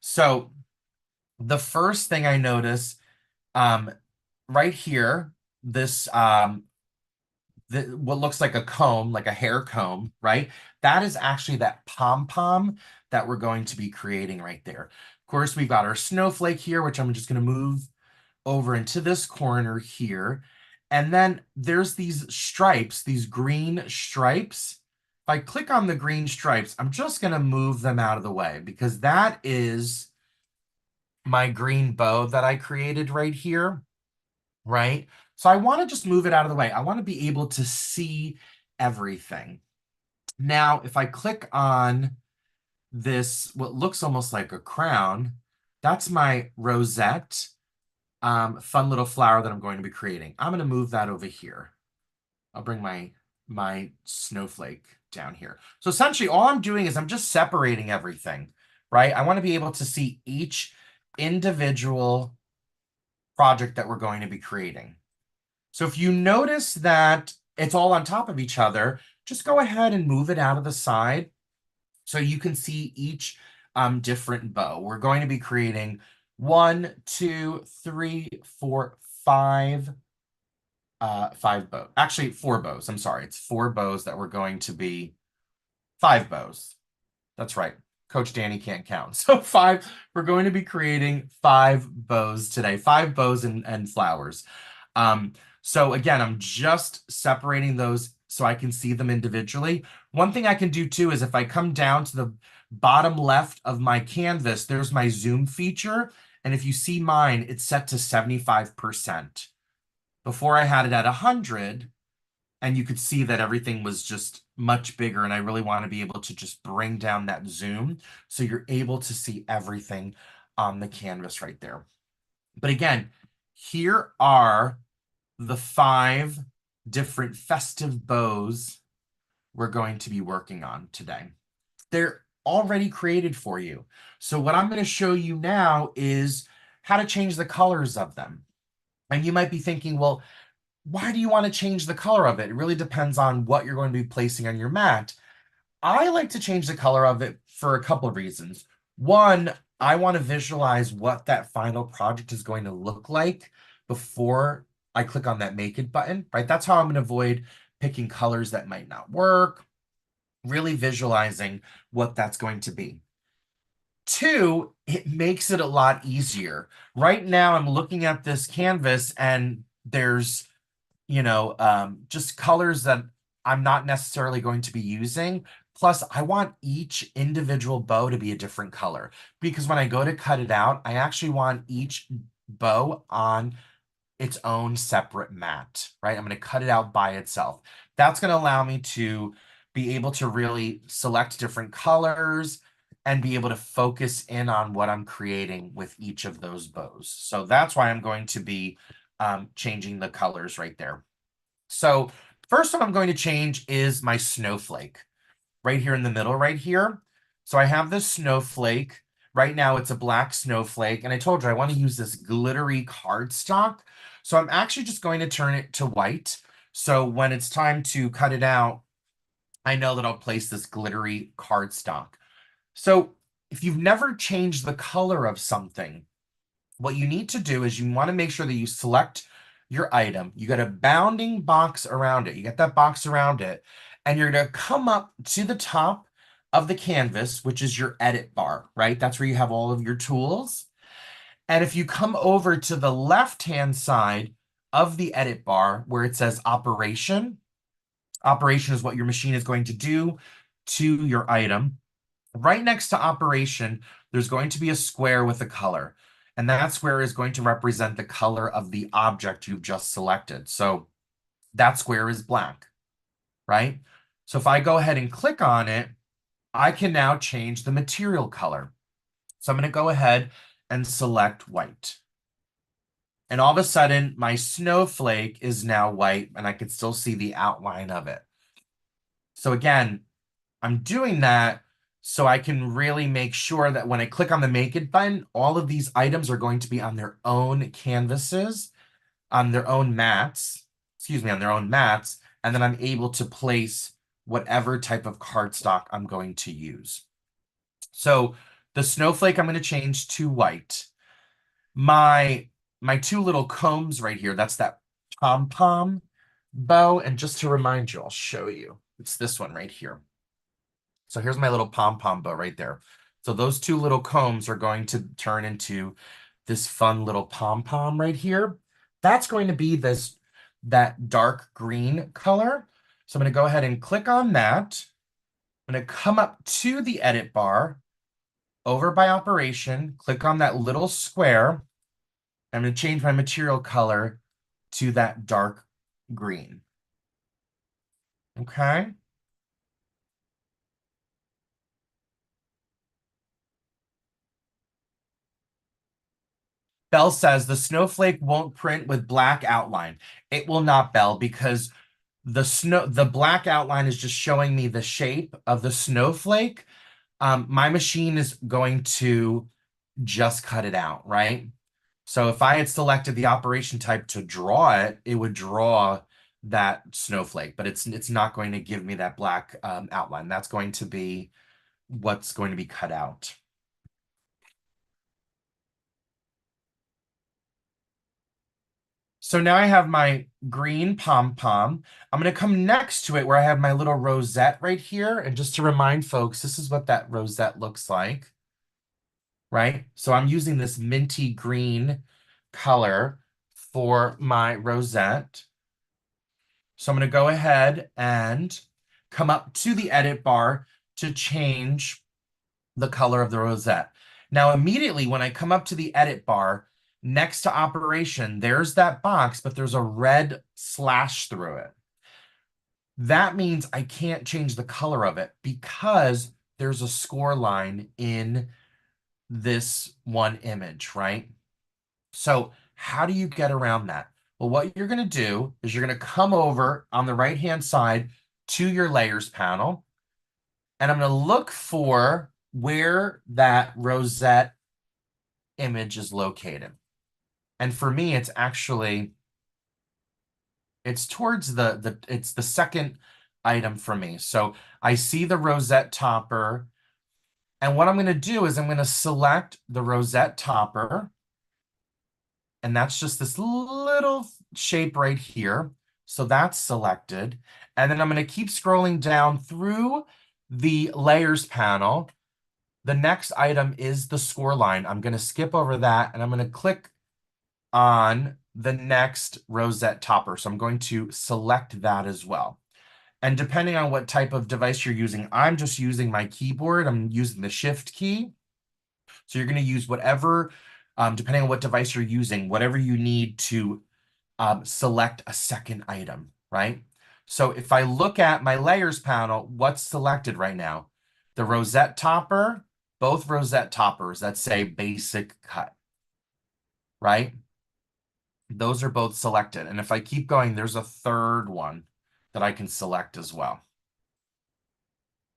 So the first thing I notice right here, this what looks like a comb, like a hair comb, right? That is actually that pom-pom that we're going to be creating right there. Of course, we've got our snowflake here, which I'm just going to move over into this corner here. And then there's these stripes, these green stripes. If I click on the green stripes, I'm just going to move them out of the way because that is my green bow that I created right here, right? So I want to just move it out of the way. I want to be able to see everything. Now, if I click on this, what looks almost like a crown, that's my rosette. fun little flower that I'm going to be creating. I'm going to move that over here. I'll bring my snowflake down here. So essentially all I'm doing is I'm just separating everything, right? I want to be able to see each individual project that we're going to be creating. So if you notice that it's all on top of each other, just go ahead and move it out of the side so you can see each different bow. We're going to be creating 1, 2, 3, 4, 5, 5 bows. Actually, 4 bows. I'm sorry. It's 4 bows that we're going to be 5 bows. That's right. Coach Danny can't count. So we're going to be creating 5 bows today, 5 bows and flowers. Um, so again, I'm just separating those so I can see them individually. One thing I can do too is if I come down to the bottom left of my canvas, there's my zoom feature. And if you see mine, it's set to 75%. Before I had it at 100, and you could see that everything was just much bigger. And I really want to be able to just bring down that zoom so you're able to see everything on the canvas right there. But again, here are the 5 different festive bows we're going to be working on today. They're already created for you. So what I'm going to show you now is how to change the colors of them. And you might be thinking, well, why do you want to change the color of it? It really depends on what you're going to be placing on your mat. I like to change the color of it for a couple of reasons. One, I want to visualize what that final project is going to look like before I click on that make it button, right? That's how I'm going to avoid picking colors that might not work, really visualizing what that's going to be. Two, it makes it a lot easier. Right now, I'm looking at this canvas and there's just colors that I'm not necessarily going to be using. Plus, I want each individual bow to be a different color because when I go to cut it out, I actually want each bow on its own separate mat, right? I'm going to cut it out by itself. That's going to allow me to be able to really select different colors and be able to focus in on what I'm creating with each of those bows. So that's why I'm going to be changing the colors right there. So first one I'm going to change is my snowflake right here in the middle right here. So I have this snowflake. Right now it's a black snowflake. And I told you I want to use this glittery cardstock. So I'm actually just going to turn it to white. So when it's time to cut it out, I know that I'll place this glittery cardstock. So if you've never changed the color of something, what you need to do is you want to make sure that you select your item. You got a bounding box around it. You get that box around it, and you're going to come up to the top of the canvas, which is your edit bar, right? That's where you have all of your tools. And if you come over to the left-hand side of the edit bar where it says operation, operation is what your machine is going to do to your item. Right next to operation, there's going to be a square with a color. And that square is going to represent the color of the object you've just selected. So that square is black, right? So if I go ahead and click on it, I can now change the material color. So I'm going to go ahead and select white. And all of a sudden, my snowflake is now white, and I can still see the outline of it. So again, I'm doing that so I can really make sure that when I click on the Make It button, all of these items are going to be on their own canvases, on their own mats, on their own mats, and then I'm able to place whatever type of cardstock I'm going to use. So the snowflake I'm going to change to white. My 2 little combs right here, that's that pom-pom bow. And just to remind you, I'll show you. It's this one right here. So here's my little pom-pom bow right there. So those 2 little combs are going to turn into this fun little pom-pom right here. That's going to be that dark green color. So I'm going to go ahead and click on that. I'm going to come up to the edit bar, over by operation, click on that little square. I'm going to change my material color to that dark green. Okay. Belle says the snowflake won't print with black outline. It will not, Belle, because the black outline is just showing me the shape of the snowflake. My machine is going to just cut it out, right? So if I had selected the operation type to draw it, it would draw that snowflake, but it's not going to give me that black outline. That's going to be what's going to be cut out. So now I have my green pom-pom. I'm going to come next to it where I have my little rosette right here. And just to remind folks, this is what that rosette looks like, right? So I'm using this minty green color for my rosette. So I'm going to go ahead and come up to the edit bar to change the color of the rosette. Now, immediately when I come up to the edit bar, next to operation, there's that box, but there's a red slash through it. That means I can't change the color of it because there's a score line in this one image, right? So how do you get around that? Well, what you're going to do is you're going to come over on the right-hand side to your layers panel, and I'm going to look for where that rosette image is located. And for me, it's actually, it's towards it's the second item for me. So I see the rosette topper, and what I'm going to do is I'm going to select the rosette topper, and that's just this little shape right here. So that's selected. And then I'm going to keep scrolling down through the layers panel. The next item is the score line. I'm going to skip over that and I'm going to click on the next rosette topper. So I'm going to select that as well. And depending on what type of device you're using, I'm just using my keyboard. I'm using the shift key. So you're going to use whatever, depending on what device you're using, whatever you need to select a second item, right? So if I look at my layers panel, what's selected right now? The rosette topper, both rosette toppers that say basic cut, right? Those are both selected. And if I keep going, there's a third one that I can select as well.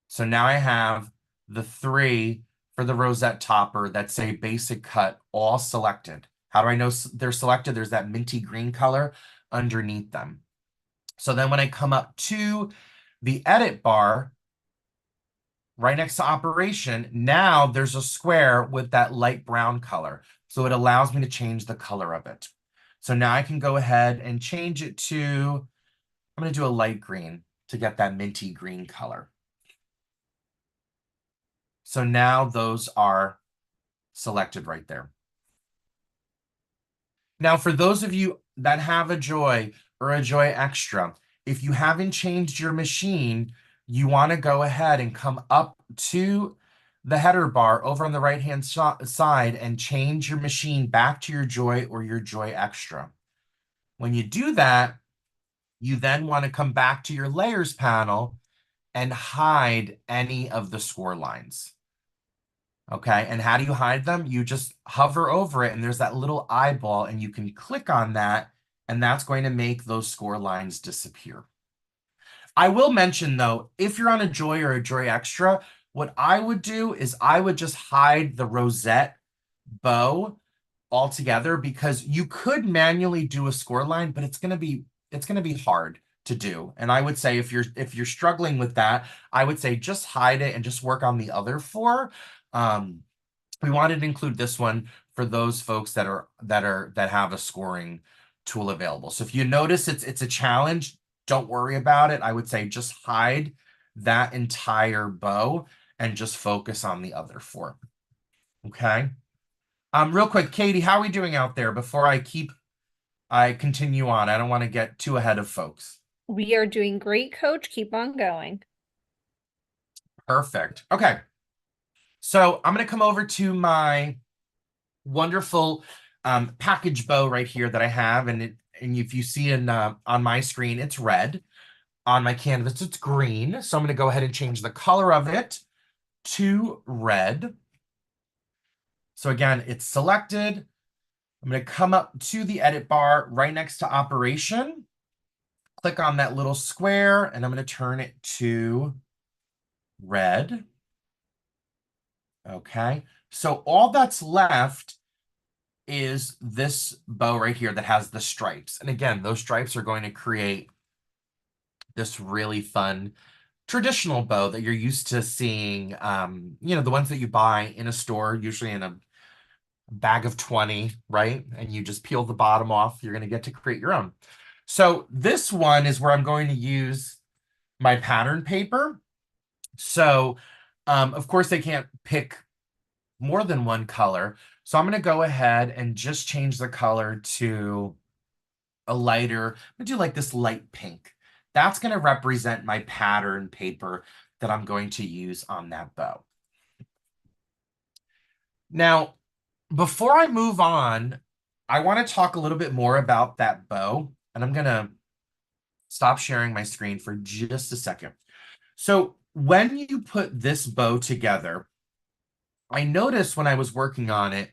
So now I have the three for the rosette topper that say basic cut all selected. How do I know they're selected? There's that minty green color underneath them. So then when I come up to the edit bar, right next to operation, now there's a square with that light brown color. So it allows me to change the color of it. So now I can go ahead and change it to, I'm going to do a light green to get that minty green color. So now those are selected right there. Now, for those of you that have a Joy or a Joy Extra, if you haven't changed your machine, you want to go ahead and come up to the header bar over on the right-hand side and change your machine back to your Joy or your Joy Extra. When you do that, you then want to come back to your layers panel and hide any of the score lines. Okay, and how do you hide them? You just hover over it and there's that little eyeball and you can click on that and that's going to make those score lines disappear. I will mention though, if you're on a Joy or a Joy Extra, what I would do is I would just hide the rosette bow altogether because you could manually do a score line, but it's going to be hard to do. And I would say if you're struggling with that, I would say just hide it and just work on the other four. We wanted to include this one for those folks that have a scoring tool available. So if you notice it's a challenge, don't worry about it. I would say just hide that entire bow and just focus on the other four. Okay. Real quick, Katie, how are we doing out there before I continue on? I don't want to get too ahead of folks. We are doing great, Coach. Keep on going. Perfect. Okay. So I'm going to come over to my wonderful package bow right here that I have. And if you see on my screen, it's red. On my canvas, it's green. So I'm going to go ahead and change the color of it to red. So again, it's selected. I'm going to come up to the edit bar right next to operation, click on that little square, and I'm going to turn it to red. Okay, so all that's left is this bow right here that has the stripes. And again, those stripes are going to create this really fun traditional bow that you're used to seeing, the ones that you buy in a store, usually in a bag of 20, right? And you just peel the bottom off. You're going to get to create your own. So this one is where I'm going to use my pattern paper. So, of course, they can't pick more than one color. So I'm going to go ahead and just change the color to a lighter, I'm going to do like this light pink. That's going to represent my pattern paper that I'm going to use on that bow. Now, before I move on, I want to talk a little bit more about that bow, and I'm going to stop sharing my screen for just a second. So when you put this bow together, I noticed when I was working on it,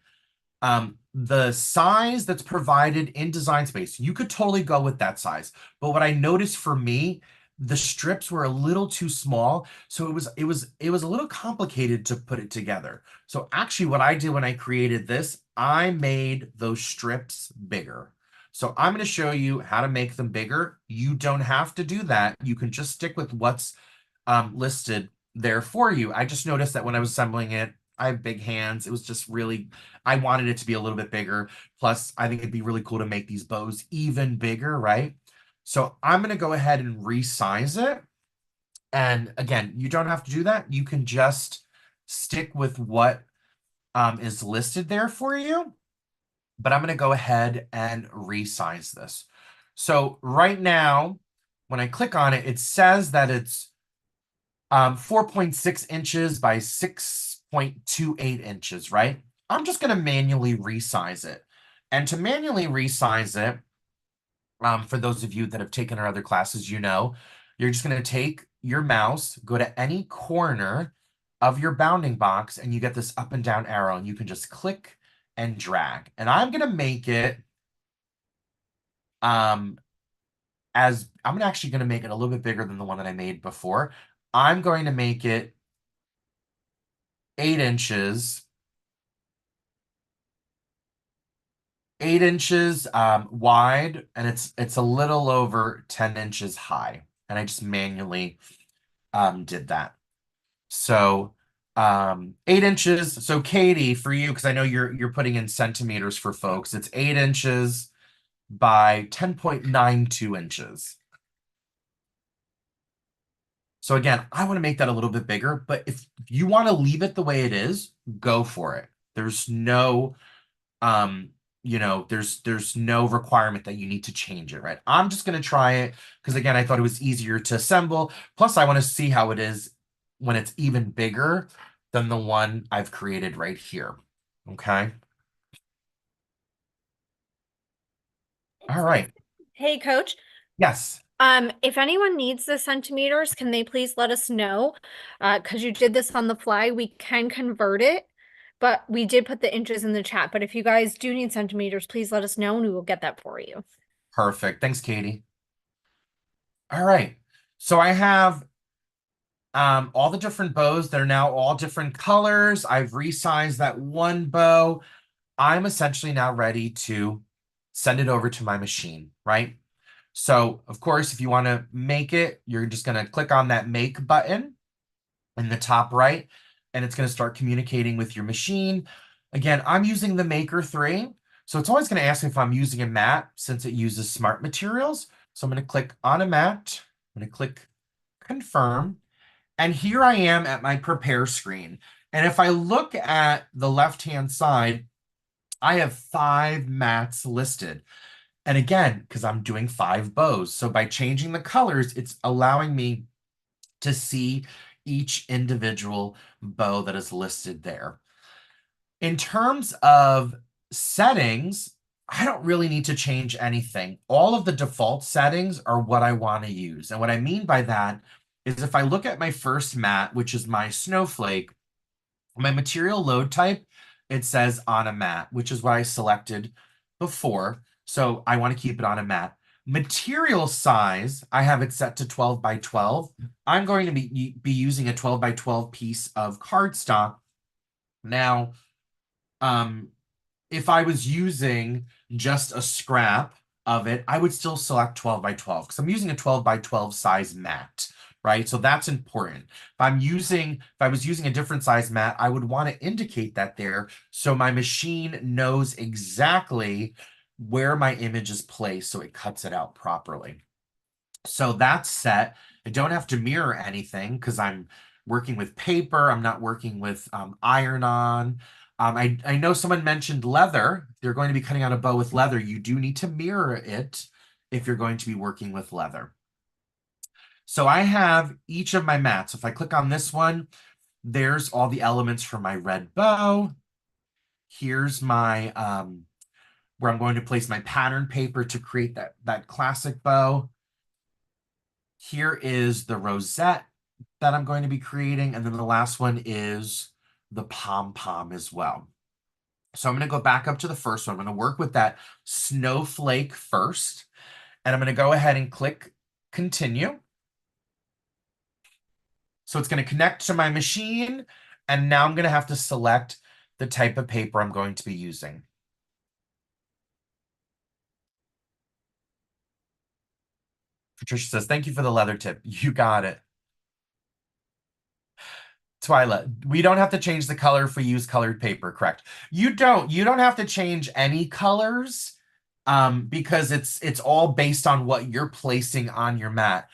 the size that's provided in Design Space, you could totally go with that size. But what I noticed for me, the strips were a little too small, so it was a little complicated to put it together. So actually what I did when I created this, I made those strips bigger. So I'm going to show you how to make them bigger. You don't have to do that. You can just stick with what's listed there for you. I just noticed that when I was assembling it, I have big hands. It was just really, I wanted it to be a little bit bigger. Plus, I think it'd be really cool to make these bows even bigger, right? So I'm going to go ahead and resize it. And again, you don't have to do that. You can just stick with what is listed there for you. But I'm going to go ahead and resize this. So right now, when I click on it, it says that it's 4.6 inches by 6.28 inches, right? I'm just going to manually resize it. And to manually resize it, for those of you that have taken our other classes, you're just going to take your mouse, go to any corner of your bounding box, and you get this up and down arrow, and you can just click and drag. And I'm going to make it I'm actually going to make it a little bit bigger than the one that I made before. I'm going to make it 8 inches, 8 inches wide, and it's a little over 10 inches high. And I just manually did that. So 8 inches. So Katie, for you, because I know you're putting in centimeters for folks, it's 8 inches by 10.92 inches. So again, I want to make that a little bit bigger, but if you want to leave it the way it is, go for it. There's no there's no requirement that you need to change it, right? I'm just going to try it because again, I thought it was easier to assemble. Plus, I want to see how it is when it's even bigger than the one I've created right here. Okay. All right. Hey, Coach. Yes. If anyone needs the centimeters, can they please let us know? Because you did this on the fly, we can convert it, but we did put the inches in the chat. But if you guys do need centimeters, please let us know and we will get that for you. Perfect. Thanks, Katie. All right. So I have all the different bows. They're now all different colors. I've resized that one bow. I'm essentially now ready to send it over to my machine, right? So, of course, if you want to make it, you're just going to click on that make button in the top right, and it's going to start communicating with your machine. Again, I'm using the Maker 3, so it's always going to ask me if I'm using a mat since it uses smart materials. So I'm going to click on a mat. I'm going to click confirm. And here I am at my prepare screen. And if I look at the left-hand side, I have 5 mats listed. And again, because I'm doing 5 bows. So by changing the colors, it's allowing me to see each individual bow that is listed there. In terms of settings, I don't really need to change anything. All of the default settings are what I want to use. And what I mean by that is if I look at my first mat, which is my snowflake, my material load type, it says on a mat, which is what I selected before, so I want to keep it on a mat. Material size, I have it set to 12 by 12. I'm going to be using a 12 by 12 piece of cardstock. Now, um, if I was using just a scrap of it, I would still select 12 by 12 because I'm using a 12 by 12 size mat, right? So that's important. If I was using a different size mat, I would want to indicate that there so my machine knows exactly where my image is placed so it cuts it out properly. So that's set. I don't have to mirror anything because I'm working with paper. I'm not working with iron-on. I know someone mentioned leather. They're going to be cutting out a bow with leather. You do need to mirror it if you're going to be working with leather. So I have each of my mats. If I click on this one, there's all the elements for my red bow. Here's my where I'm going to place my pattern paper to create that classic bow. Here is the rosette that I'm going to be creating. And then the last one is the pom-pom as well. So I'm going to go back up to the first one. I'm going to work with that snowflake first. And I'm going to go ahead and click continue. So it's going to connect to my machine. And now I'm going to have to select the type of paper I'm going to be using. Patricia says, thank you for the leather tip. You got it. Twyla, we don't have to change the color if we use colored paper, correct? You don't have to change any colors because it's all based on what you're placing on your mat.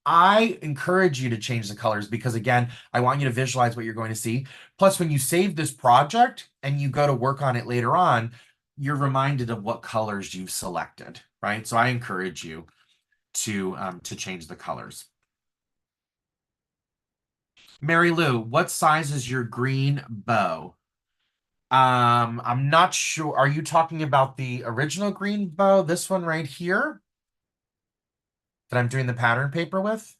I encourage you to change the colors because again, I want you to visualize what you're going to see. Plus, when you save this project and you go to work on it later on, you're reminded of what colors you've selected, right? So I encourage you to change the colors. Mary Lou, what size is your green bow? I'm not sure. Are you talking about the original green bow? This one right here that I'm doing the pattern paper with?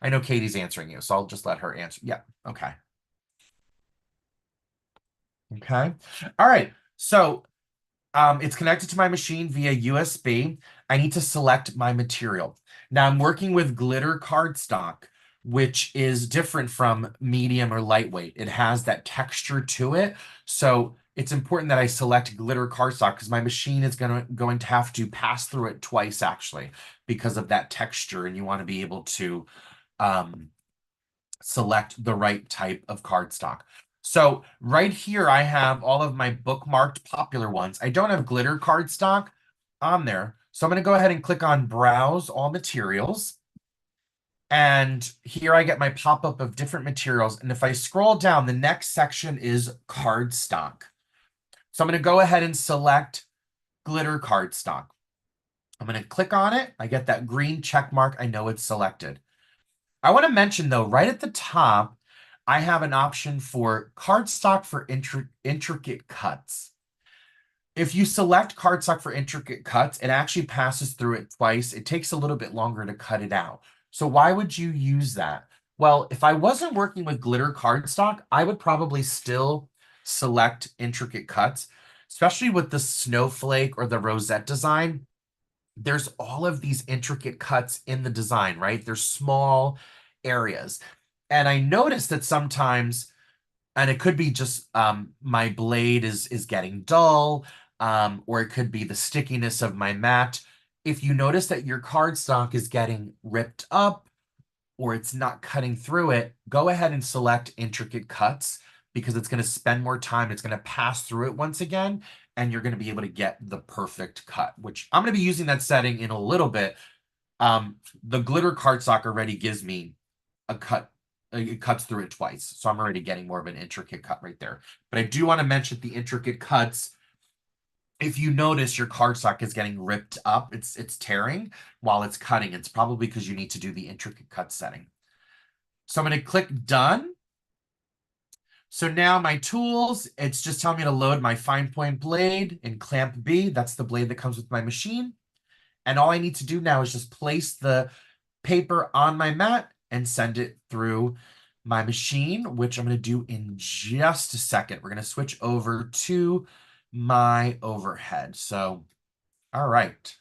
I know Katie's answering you, so I'll just let her answer. Yeah, okay. Okay. All right. So it's connected to my machine via USB. I need to select my material. Now I'm working with glitter cardstock, which is different from medium or lightweight. It has that texture to it. So it's important that I select glitter cardstock because my machine is going to have to pass through it twice actually because of that texture. And you want to be able to select the right type of cardstock. So right here, I have all of my bookmarked popular ones. I don't have glitter cardstock on there. So I'm going to go ahead and click on Browse All Materials. And here I get my pop-up of different materials. And if I scroll down, the next section is cardstock. So I'm going to go ahead and select glitter cardstock. I'm going to click on it. I get that green check mark. I know it's selected. I want to mention though, right at the top, I have an option for cardstock for intricate cuts. If you select cardstock for intricate cuts, it actually passes through it twice. It takes a little bit longer to cut it out. So why would you use that? Well, if I wasn't working with glitter cardstock, I would probably still select intricate cuts, especially with the snowflake or the rosette design. There's all of these intricate cuts in the design, right? There's small areas. And I noticed that sometimes, and it could be just my blade is getting dull, or it could be the stickiness of my mat. If you notice that your cardstock is getting ripped up or it's not cutting through it, go ahead and select intricate cuts because it's going to spend more time. It's going to pass through it once again, and you're going to be able to get the perfect cut, which I'm going to be using that setting in a little bit. The glitter cardstock already gives me a cut. It cuts through it twice. So I'm already getting more of an intricate cut right there. But I do want to mention the intricate cuts. If you notice your cardstock is getting ripped up, it's tearing while it's cutting. It's probably because you need to do the intricate cut setting. So I'm going to click done. So now my tools, it's just telling me to load my fine point blade in clamp B. That's the blade that comes with my machine. And all I need to do now is just place the paper on my mat and send it through my machine, which I'm going to do in just a second. We're going to switch over to my overhead. So, all right.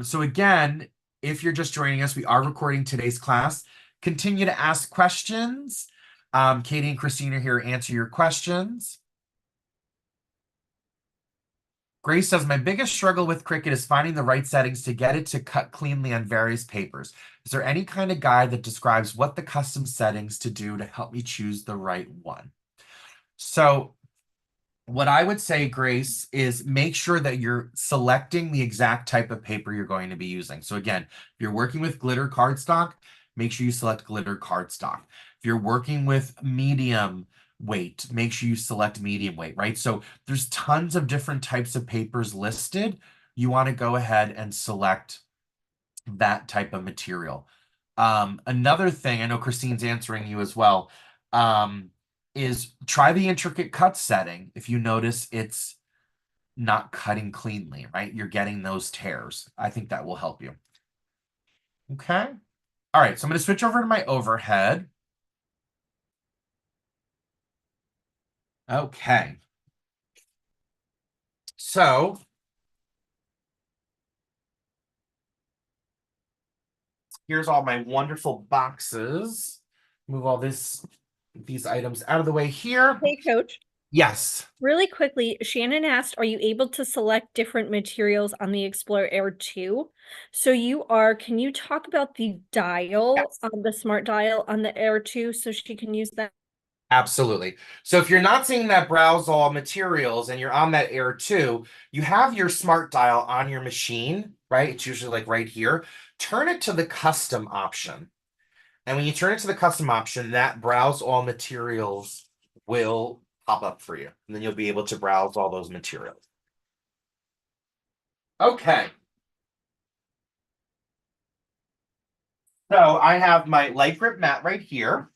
So again, if you're just joining us, we are recording today's class. Continue to ask questions. Katie and Christine are here to answer your questions. Grace says, my biggest struggle with Cricut is finding the right settings to get it to cut cleanly on various papers. Is there any kind of guide that describes what the custom settings to do to help me choose the right one? So what I would say, Grace, is make sure that you're selecting the exact type of paper you're going to be using. So again, if you're working with glitter cardstock, make sure you select glitter cardstock. If you're working with medium weight, make sure you select medium weight, right? So there's tons of different types of papers listed. You want to go ahead and select that type of material. Another thing, I know Christine's answering you as well, is try the intricate cut setting. If you notice it's not cutting cleanly, right? You're getting those tears. I think that will help you. Okay. All right, so I'm going to switch over to my overhead. Okay. So here's all my wonderful boxes. Move all these items out of the way here. Hey, Coach. Yes. Really quickly, Shannon asked, are you able to select different materials on the Explorer Air 2? So can you talk about the dial, Yes. the smart dial on the Air 2 so she can use that? Absolutely. So if you're not seeing that browse all materials and you're on that Air 2, you have your smart dial on your machine, right? It's usually like right here. Turn it to the custom option. And when you turn it to the custom option, that browse all materials will pop up for you. And then you'll be able to browse all those materials. Okay. So I have my light grip mat right here.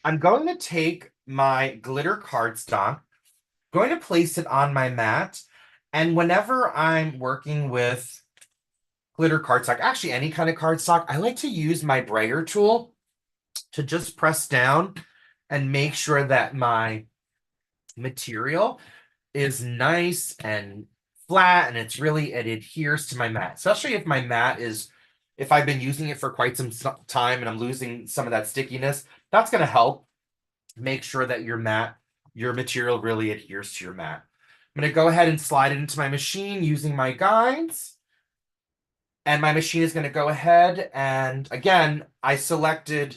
I'm going to take my glitter cardstock, going to place it on my mat. And whenever I'm working with glitter cardstock, actually any kind of cardstock, I like to use my brayer tool to just press down and make sure that my material is nice and flat and it adheres to my mat, especially if my mat is, if I've been using it for quite some time and I'm losing some of that stickiness, that's going to help make sure that your material really adheres to your mat. I'm going to go ahead and slide it into my machine using my guides. And my machine is going to go ahead and, again, I selected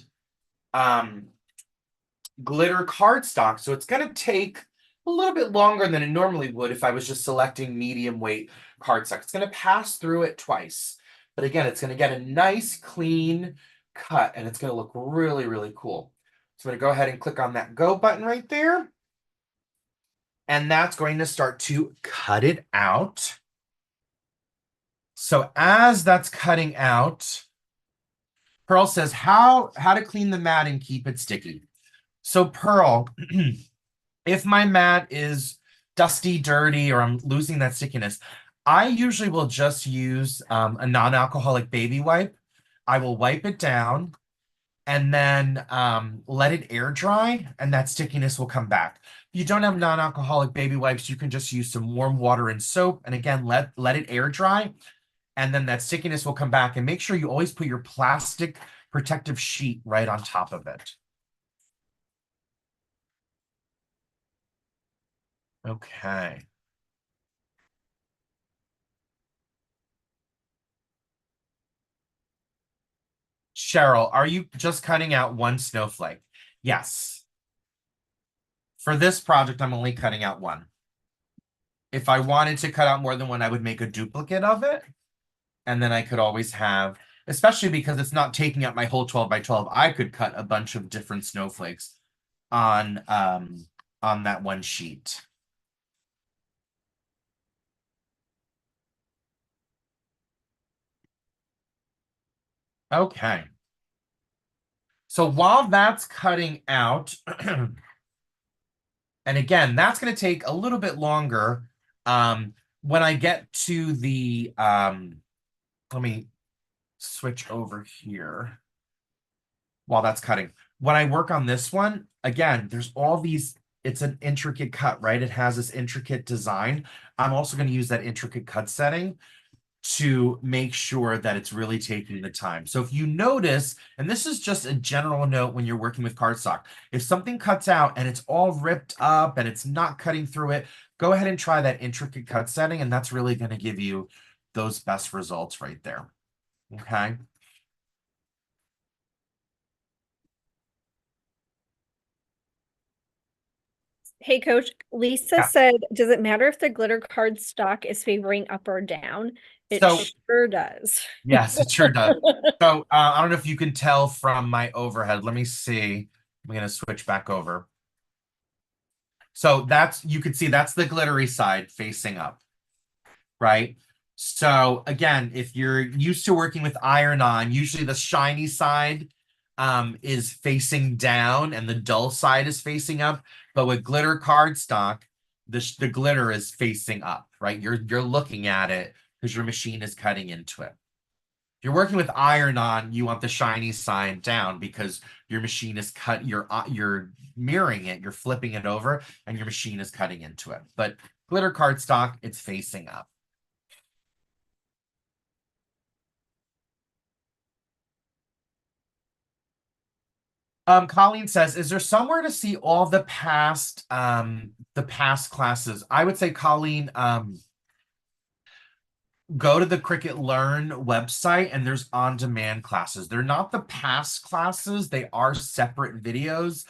glitter cardstock, so it's going to take a little bit longer than it normally would if I was just selecting medium weight cardstock. It's going to pass through it twice. But again, it's going to get a nice clean cut and it's going to look really, really cool. So I'm going to go ahead and click on that go button right there. And that's going to start to cut it out. So as that's cutting out, Pearl says how to clean the mat and keep it sticky. So Pearl, if my mat is dusty, dirty, or I'm losing that stickiness, I usually will just use a non-alcoholic baby wipe. I will wipe it down and then let it air dry, and that stickiness will come back. If you don't have non-alcoholic baby wipes, you can just use some warm water and soap, and again, let it air dry, and then that stickiness will come back. And make sure you always put your plastic protective sheet right on top of it. Okay. Cheryl, are you just cutting out one snowflake? Yes. For this project, I'm only cutting out one. If I wanted to cut out more than one, I would make a duplicate of it. And then I could always have, especially because it's not taking up my whole 12 by 12, I could cut a bunch of different snowflakes on that one sheet. Okay. So while that's cutting out, and again, that's going to take a little bit longer. When I get to the, let me switch over here while that's cutting. When I work on this one, again, there's all these it's an intricate cut, right? It has this intricate design. I'm also going to use that intricate cut setting to make sure that it's really taking the time. So if you notice, and this is just a general note when you're working with cardstock, if something cuts out and it's all ripped up and it's not cutting through it, go ahead and try that intricate cut setting, and that's really going to give you those best results right there. Okay. Hey, Coach, Lisa Yeah. said, does it matter if the glitter card stock is favoring up or down? It So sure does. yes, it sure does. So I don't know if you can tell from my overhead. Let me see. I'm going to switch back over. So that's, you can see that's the glittery side facing up, right? So again, if you're used to working with iron-on, usually the shiny side is facing down and the dull side is facing up. But with glitter cardstock, the glitter is facing up, right? You're looking at it because your machine is cutting into it. If you're working with iron-on, you want the shiny side down because your machine is you're mirroring it, you're flipping it over, and your machine is cutting into it. But glitter cardstock, it's facing up. Colleen says, is there somewhere to see all the past classes? I would say, Colleen, go to the Cricut Learn website and there's on-demand classes. They're not the past classes, they are separate videos.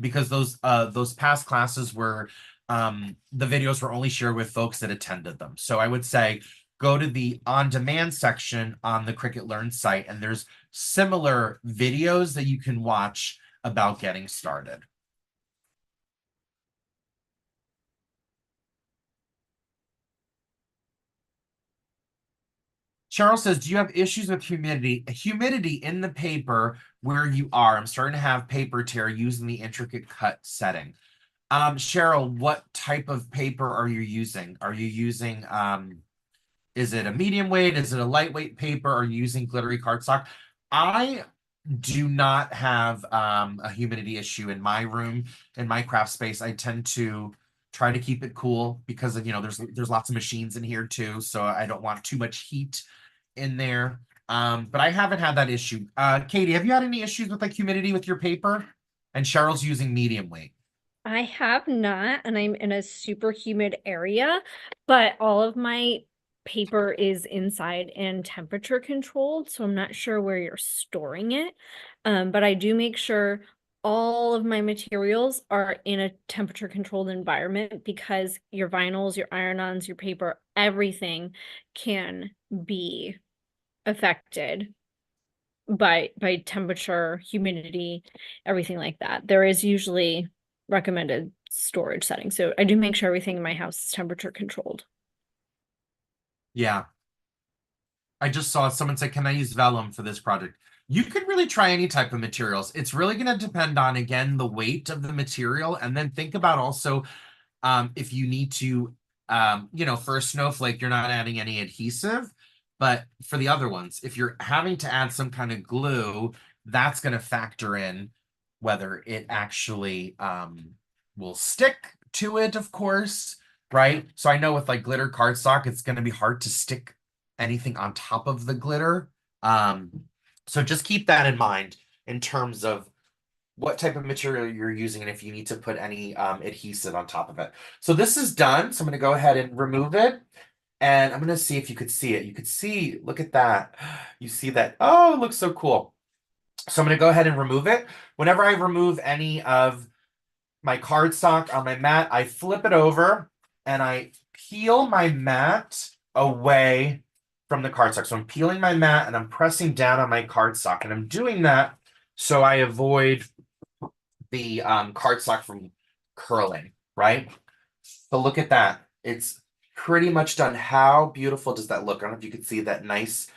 Because those past classes were the videos were only shared with folks that attended them. So I would say go to the on-demand section on the Cricut Learn site, and there's similar videos that you can watch about getting started. Cheryl says, do you have issues with humidity? Humidity in the paper where you are. I'm starting to have paper tear using the intricate cut setting. Cheryl, what type of paper are you using? Are you using, is it a medium weight? Is it a lightweight paper? Are you using glittery cardstock? I do not have a humidity issue in my room, in my craft space. I tend to try to keep it cool because of, there's lots of machines in here too, so I don't want too much heat in there. But I haven't had that issue. Katie, have you had any issues with like humidity with your paper? And Cheryl's using medium weight. I have not, and I'm in a super humid area, but all of my paper is inside and temperature controlled, so I'm not sure where you're storing it. But I do make sure all of my materials are in a temperature controlled environment because your vinyls, your iron-ons, your paper, everything can be affected by temperature, humidity, everything like that. There is usually recommended storage settings. So I do make sure everything in my house is temperature controlled. Yeah. I just saw someone say, can I use vellum for this project? You could really try any type of materials. It's really going to depend on, again, the weight of the material. And then think about also if you need to, for a snowflake, you're not adding any adhesive. But for the other ones, if you're having to add some kind of glue, that's going to factor in whether it actually will stick to it, of course, right? So I know with like glitter cardstock, it's going to be hard to stick anything on top of the glitter. So just keep that in mind in terms of what type of material you're using and if you need to put any adhesive on top of it. So this is done. So I'm going to go ahead and remove it. And I'm going to see if you could see it. You could see, look at that. You see that? Oh, it looks so cool. So I'm going to go ahead and remove it. Whenever I remove any of my cardstock on my mat, I flip it over and I peel my mat away from the cardstock. So I'm peeling my mat and I'm pressing down on my cardstock. And I'm doing that so I avoid the cardstock from curling, right? But look at that. It's pretty much done. How beautiful does that look? I don't know if you can see that nice,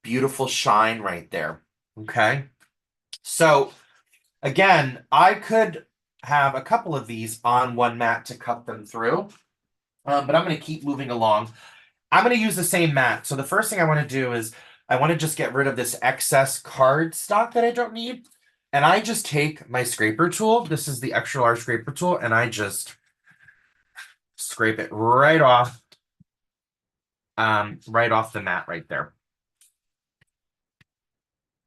beautiful shine right there. Okay. So again, I could have a couple of these on one mat to cut them through, but I'm going to keep moving along. I'm going to use the same mat. So the first thing I want to do is I want to just get rid of this excess card stock that I don't need. And I just take my scraper tool. This is the extra large scraper tool, and I just scrape it right off the mat right there.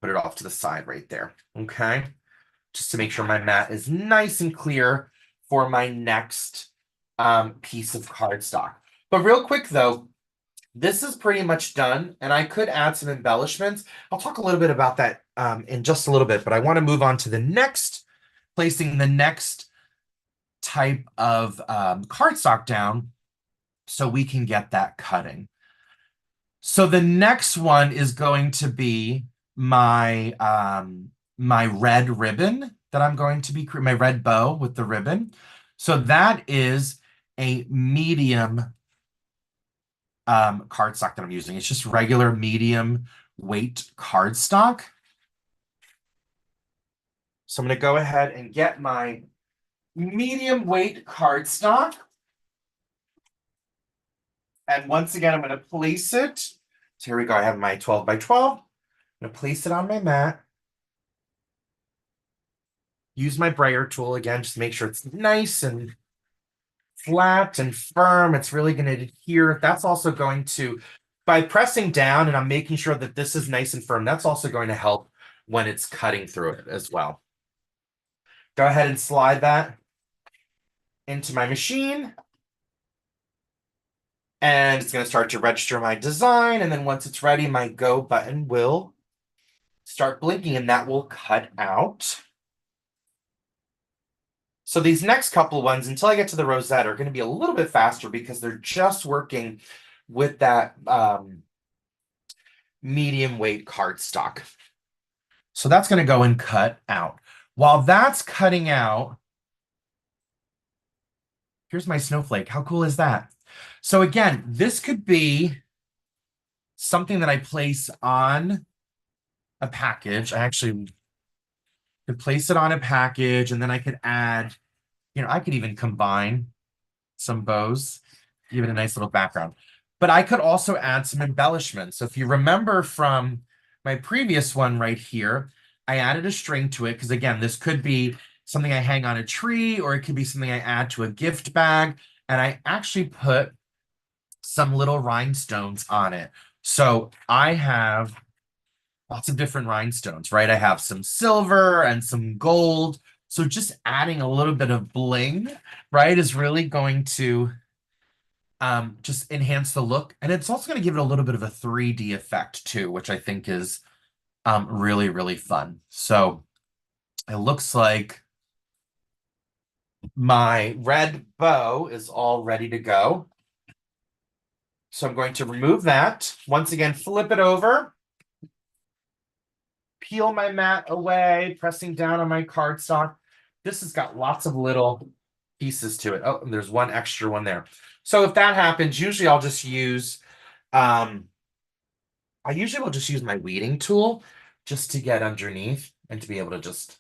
Put it off to the side right there. Okay. Just to make sure my mat is nice and clear for my next piece of cardstock. But real quick though, this is pretty much done, and I could add some embellishments. I'll talk a little bit about that in just a little bit, but I want to move on to the next, placing the next type of cardstock down so we can get that cutting. So the next one is going to be my my red ribbon that I'm going to be my red bow with the ribbon. So that is a medium cardstock that I'm using. It's just regular medium weight cardstock. So I'm going to go ahead and get my medium weight cardstock. And once again, I'm going to place it. So here we go. I have my 12 by 12. I'm going to place it on my mat. Use my brayer tool again, just to make sure it's nice and flat and firm. It's really going to adhere. That's also going to, by pressing down and I'm making sure that this is nice and firm, that's also going to help when it's cutting through it as well. Go ahead and slide that into my machine. And it's going to start to register my design. And then once it's ready, my go button will start blinking and that will cut out. So these next couple ones, until I get to the rosette, are going to be a little bit faster because they're just working with that medium weight cardstock. So that's going to go and cut out. While that's cutting out, here's my snowflake. How cool is that? So again, this could be something that I place on a package. I actually could place it on a package, and then I could add, I could even combine some bows, give it a nice little background. But I could also add some embellishments. So if you remember from my previous one right here, I added a string to it because, again, this could be something I hang on a tree, or it could be something I add to a gift bag. And I actually put some little rhinestones on it. So I have lots of different rhinestones, right? I have some silver and some gold. So just adding a little bit of bling, right, is really going to just enhance the look. And it's also going to give it a little bit of a 3D effect too, which I think is really, really fun. So it looks like my red bow is all ready to go. So I'm going to remove that. Once again, flip it over. Peel my mat away, pressing down on my cardstock. This has got lots of little pieces to it. Oh, and there's one extra one there. So if that happens, usually I'll just use, I usually will just use my weeding tool just to get underneath and to be able to just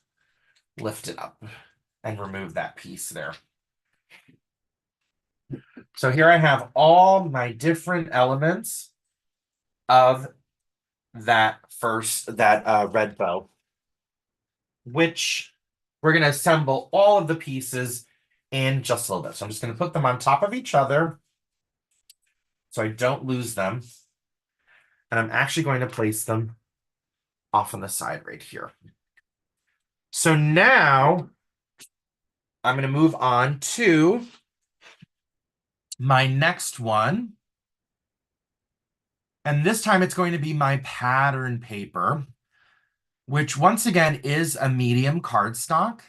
lift it up and remove that piece there. So here I have all my different elements of that red bow, which we're going to assemble all of the pieces in just a little bit. So I'm just going to put them on top of each other so I don't lose them. And I'm actually going to place them off on the side right here. So now I'm going to move on to my next one. And this time it's going to be my pattern paper, which once again is a medium cardstock.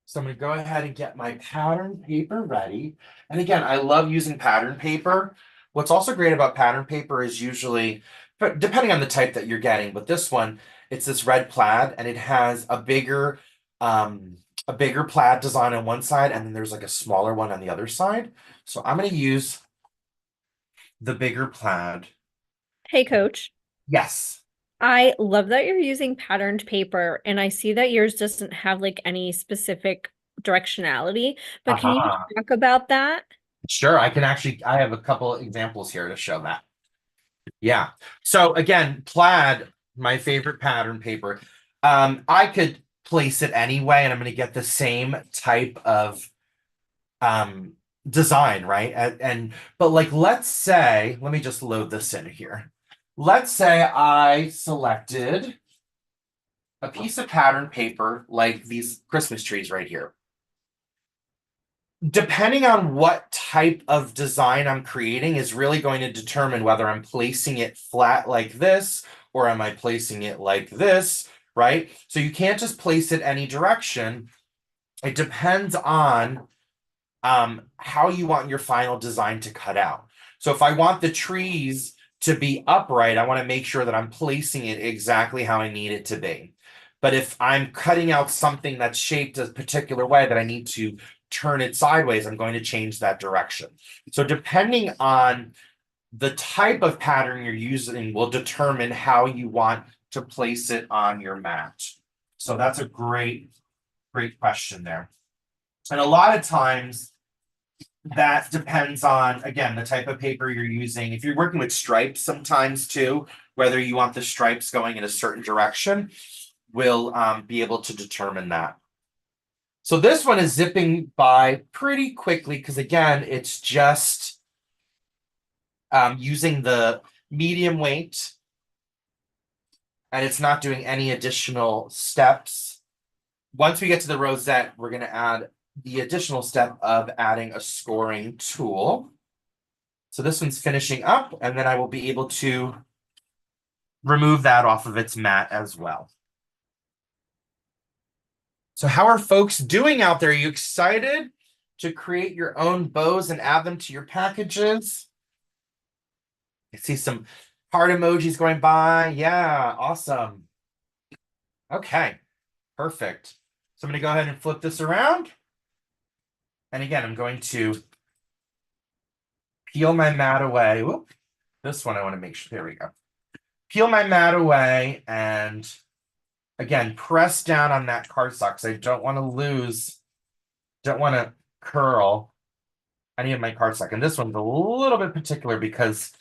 So I'm going to go ahead and get my pattern paper ready. And again, I love using pattern paper. What's also great about pattern paper is usually, but depending on the type that you're getting, but this one, it's this red plaid and it has a bigger plaid design on one side, and then there's like a smaller one on the other side. So I'm going to use the bigger plaid. Hey, Coach. Yes. I love that you're using patterned paper, and I see that yours doesn't have like any specific directionality, but can you Uh-huh. talk about that? Sure, I have a couple examples here to show that. Yeah. So again, plaid, My favorite pattern paper. I could place it anyway, and I'm going to get the same type of um design, right? But like, let's say, let me just load this in here. Let's say I selected a piece of pattern paper like these Christmas trees right here. Depending on what type of design I'm creating is really going to determine whether I'm placing it flat like this or am I placing it like this, right? So you can't just place it any direction. It depends on how you want your final design to cut out. So if I want the trees to be upright, I want to make sure that I'm placing it exactly how I need it to be. But if I'm cutting out something that's shaped a particular way that I need to turn it sideways, I'm going to change that direction. So depending on the type of pattern you're using will determine how you want to place it on your mat. So that's a great question there. And a lot of times that depends on, again, the type of paper you're using. If you're working with stripes sometimes too, whether you want the stripes going in a certain direction, will be able to determine that. So this one is zipping by pretty quickly because, again, it's just using the medium weight and it's not doing any additional steps. Once we get to the rosette, we're going to add the additional step of adding a scoring tool. So this one's finishing up, and then I will be able to remove that off of its mat as well. So how are folks doing out there? Are you excited to create your own bows and add them to your packages? I see some heart emojis going by. Yeah, awesome. Okay, perfect. So I'm going to go ahead and flip this around. And again, I'm going to peel my mat away. Whoop. This one I want to make sure. There we go. Peel my mat away and again, press down on that cardstock. I don't want to lose, don't want to curl any of my cardstock. And this one's a little bit particular because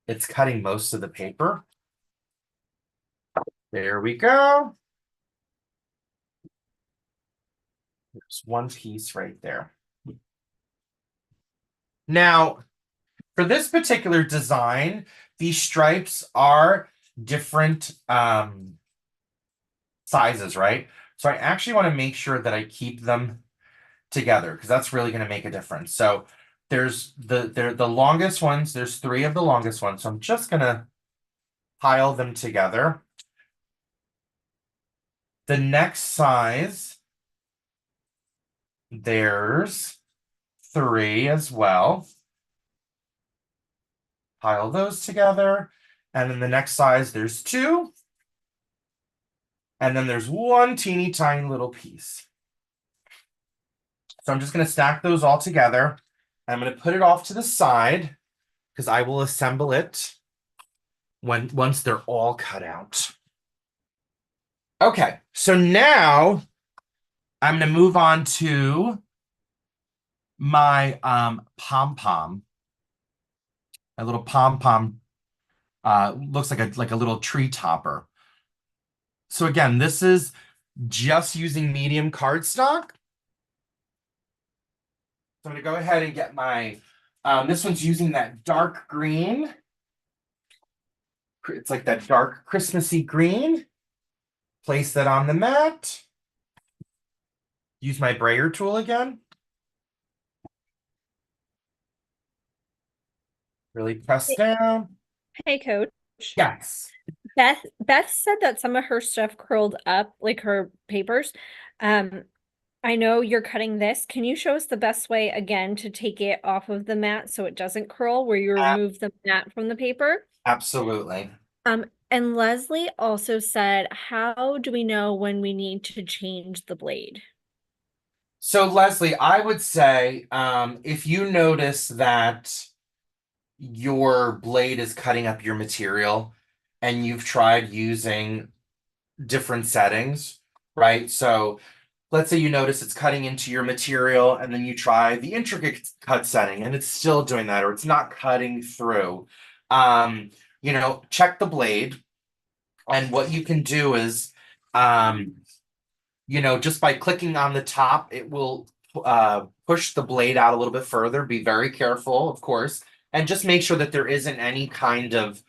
it's cutting most of the paper. There we go. There's one piece right there. Now, for this particular design, these stripes are different sizes, right? So I actually want to make sure that I keep them together because that's really going to make a difference. So there's the longest ones, there's 3 of the longest ones. So I'm just going to pile them together. The next size, there's 3 as well. Pile those together. And then the next size, there's 2. And then there's one teeny tiny little piece. So I'm just going to stack those all together. I'm going to put it off to the side because I will assemble it once they're all cut out. Okay, so now I'm going to move on to my pom-pom. A little pom-pom looks like a little tree topper. So again, this is just using medium cardstock. So I'm going to go ahead and get my, this one's using that dark green. It's like that dark Christmassy green. Place that on the mat. Use my brayer tool again. Really press down. Hey, Coach. Yes. Beth said that some of her stuff curled up, like her papers. I know you're cutting this. Can you show us the best way again to take it off of the mat so it doesn't curl, where you remove the mat from the paper? Absolutely. And Leslie also said, how do we know when we need to change the blade? So Leslie, I would say if you notice that your blade is cutting up your material and you've tried using different settings, right? So let's say you notice it's cutting into your material and then you try the intricate cut setting and it's still doing that or it's not cutting through. Check the blade. And what you can do is, um, just by clicking on the top, it will push the blade out a little bit further. Be very careful, of course, and just make sure that there isn't any kind of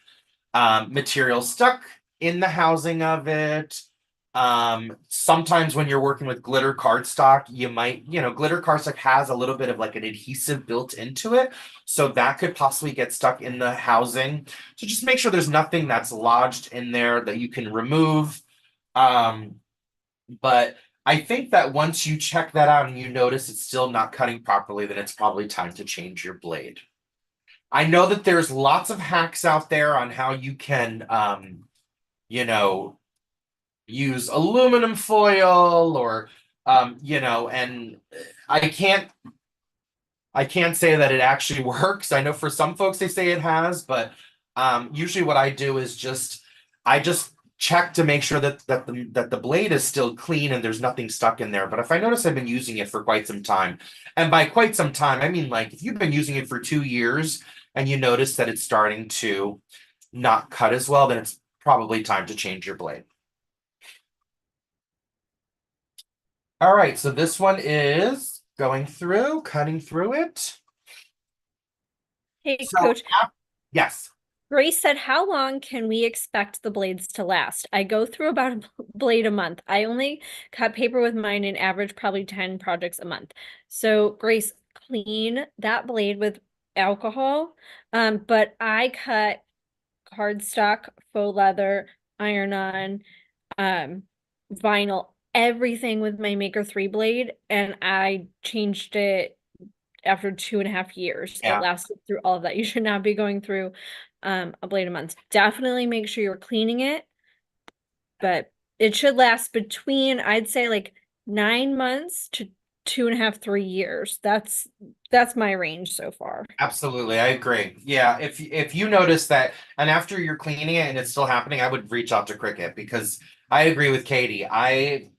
material stuck in the housing of it. Sometimes when you're working with glitter cardstock, you might, glitter cardstock has a little bit of like an adhesive built into it. So that could possibly get stuck in the housing. So just make sure there's nothing that's lodged in there that you can remove. Um, but I think that once you check that out and you notice it's still not cutting properly, then it's probably time to change your blade. I know that there's lots of hacks out there on how you can, you know, use aluminum foil or, and I can't say that it actually works. I know for some folks they say it has, but usually what I do is I just check to make sure that the blade is still clean and there's nothing stuck in there. But if I notice I've been using it for quite some time, and by quite some time, I mean like if you've been using it for 2 years and you notice that it's starting to not cut as well, then it's probably time to change your blade. All right, so this one is going through, cutting through it. Hey, So, Coach. yes. Grace said, how long can we expect the blades to last? I go through about a blade a month. I only cut paper with mine and average probably 10 projects a month. So, Grace, clean that blade with alcohol. But I cut cardstock, faux leather, iron-on, um, vinyl, everything with my Maker 3 blade, and I changed it after 2.5 years. It Yeah. lasted through all of that. You should not be going through a blade a month. Definitely make sure you're cleaning it, but it should last between, I'd say, like 9 months to 2.5, 3 years. That's my range so far. Absolutely, I agree. Yeah, if you notice that, and after you're cleaning it and it's still happening, I would reach out to Cricut because I agree with Katie. I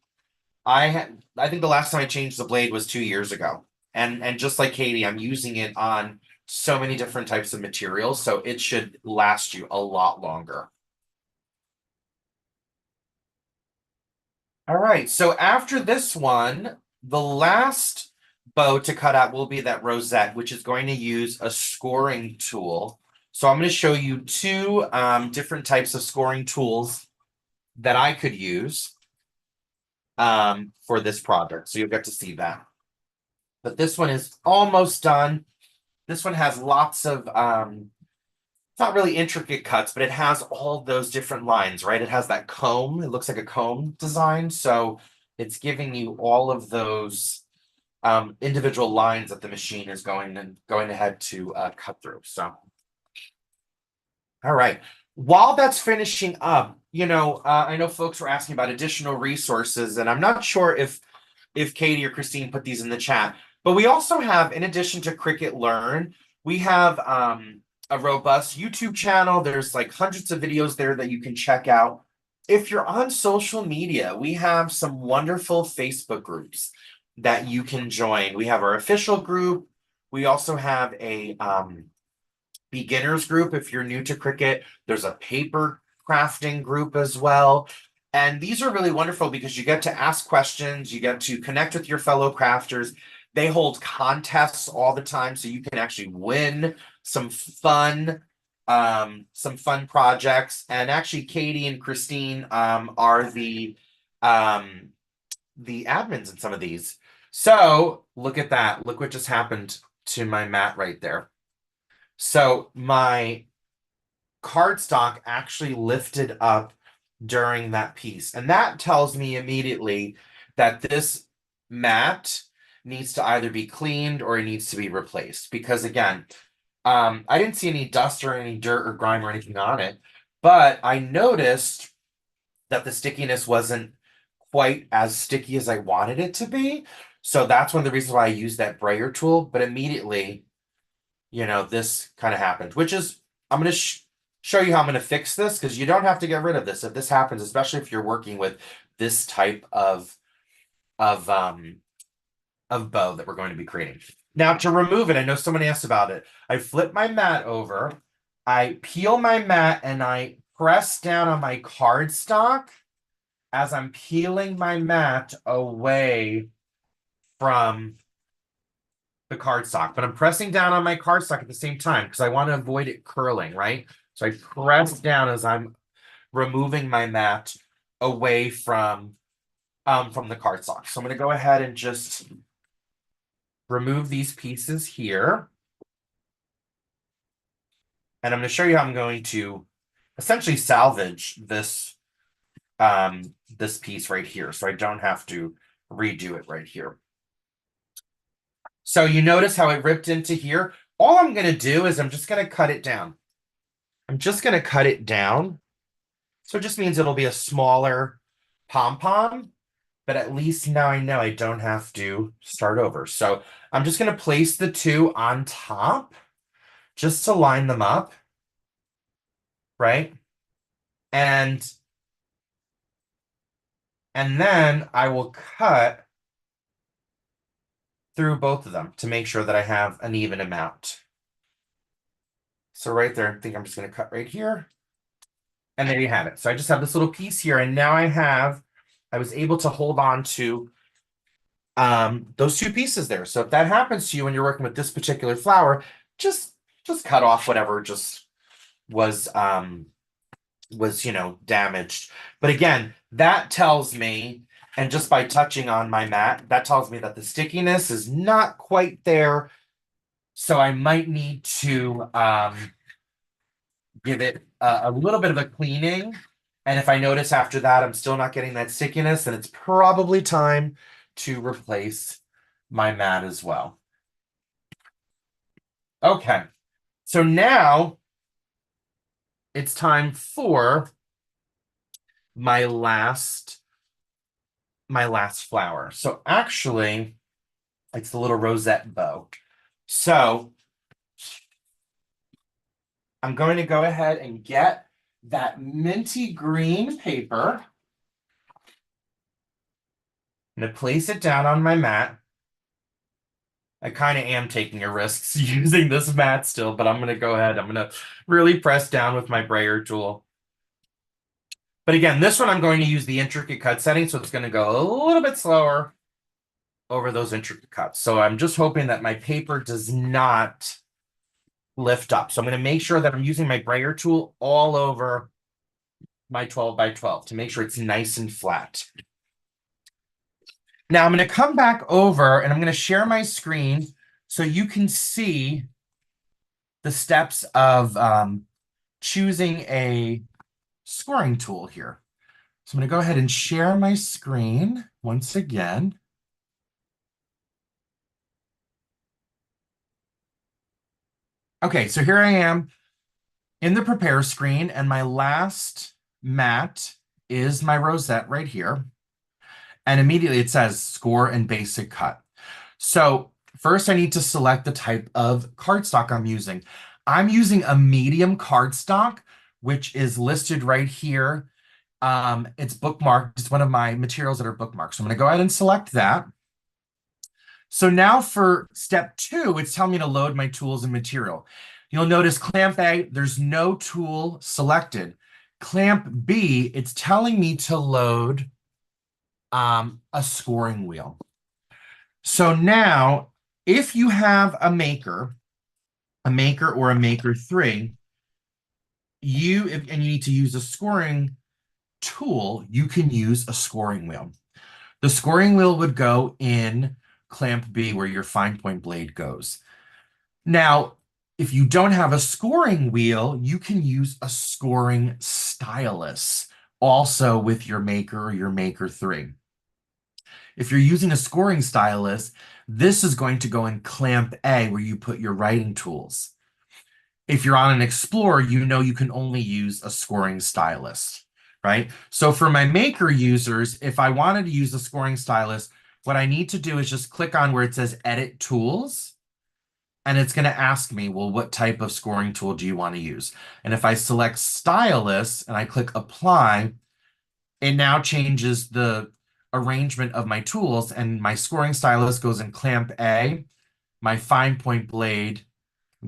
think the last time I changed the blade was 2 years ago, and just like Katie, I'm using it on so many different types of materials, so it should last you a lot longer. All right, so after this one, the last bow to cut out will be that rosette, which is going to use a scoring tool. So I'm going to show you two different types of scoring tools that I could use for this project. So you'll get to see that. But this one is almost done. This one has lots of it's not really intricate cuts, but it has all those different lines, right? It has that comb. It looks like a comb design. So it's giving you all of those individual lines that the machine is going ahead to cut through. So, all right. While that's finishing up, I know folks were asking about additional resources, and I'm not sure if Katie or Christine put these in the chat, but we also have, in addition to Cricut Learn, we have a robust YouTube channel. There's like hundreds of videos there that you can check out. If you're on social media, we have some wonderful Facebook groups that you can join. We have our official group. We also have a beginners group if you're new to Cricut. There's a paper crafting group as well. And these are really wonderful because you get to ask questions, you get to connect with your fellow crafters. They hold contests all the time, so you can actually win some fun projects. And actually, Katie and Christine are the admins in some of these. So look at that. Look what just happened to my mat right there. So my cardstock actually lifted up during that piece. And that tells me immediately that this mat needs to either be cleaned or it needs to be replaced. Because again, I didn't see any dust or any dirt or grime or anything on it, but I noticed that the stickiness wasn't quite as sticky as I wanted it to be. So that's one of the reasons why I used that brayer tool. But immediately, this kind of happened, which is, I'm going to show you how I'm going to fix this because you don't have to get rid of this if this happens, especially if you're working with this type of bow that we're going to be creating. Now to remove it, I know someone asked about it. I flip my mat over, I peel my mat, and I press down on my cardstock as I'm peeling my mat away from the cardstock, but I'm pressing down on my cardstock at the same time because I want to avoid it curling, right? So I press down as I'm removing my mat away from the cardstock. So I'm going to go ahead and just remove these pieces here. And I'm going to show you how I'm going to essentially salvage this piece right here, so I don't have to redo it right here. So you notice how it ripped into here. All I'm going to do is I'm just going to cut it down. I'm just going to cut it down. So it just means it'll be a smaller pom-pom, but at least now I know I don't have to start over. So I'm just going to place the two on top just to line them up, right? And then I will cut through both of them to make sure that I have an even amount. So right there, I think I'm just going to cut right here. And there you have it. So I just have this little piece here, and now I was able to hold on to those two pieces there. So if that happens to you when you're working with this particular flower, just cut off whatever just was damaged. But again, that tells me, and just by touching on my mat, that tells me that the stickiness is not quite there. So I might need to give it a little bit of a cleaning. And if I notice after that I'm still not getting that stickiness, then it's probably time to replace my mat as well. Okay, so now it's time for my last flower. So actually, it's the little rosette bow. So I'm going to go ahead and get that minty green paper. I'm going to place it down on my mat. I kind of am taking a risk using this mat still, but I'm going to go ahead. I'm going to really press down with my brayer tool. But again, this one I'm going to use the intricate cut setting, so it's going to go a little bit slower over those intricate cuts. So I'm just hoping that my paper does not lift up. So I'm going to make sure that I'm using my brayer tool all over my 12 by 12 to make sure it's nice and flat. Now I'm going to come back over and I'm going to share my screen so you can see the steps of choosing a scoring tool here. So I'm going to go ahead and share my screen once again. Okay, so here I am in the prepare screen, and my last mat is my rosette right here. And immediately it says score and basic cut. So first I need to select the type of cardstock I'm using. I'm using a medium cardstock, which is listed right here. It's bookmarked. It's one of my materials that are bookmarked. So I'm going to go ahead and select that. So now for step 2, it's telling me to load my tools and material. You'll notice clamp A, there's no tool selected. Clamp B, it's telling me to load a scoring wheel. So now, if you have a maker or a maker 3, and you need to use a scoring tool, you can use a scoring wheel. The scoring wheel would go in clamp B where your fine point blade goes. Now, if you don't have a scoring wheel, you can use a scoring stylus also with your maker or your maker 3. If you're using a scoring stylus, this is going to go in clamp A where you put your writing tools. If you're on an Explorer, you know you can only use a scoring stylus, right? So for my maker users, if I wanted to use a scoring stylus, what I need to do is just click on where it says Edit Tools, and it's going to ask me, well, what type of scoring tool do you want to use? And if I select Stylus and I click Apply, it now changes the arrangement of my tools, and my scoring stylus goes in clamp A, my fine point blade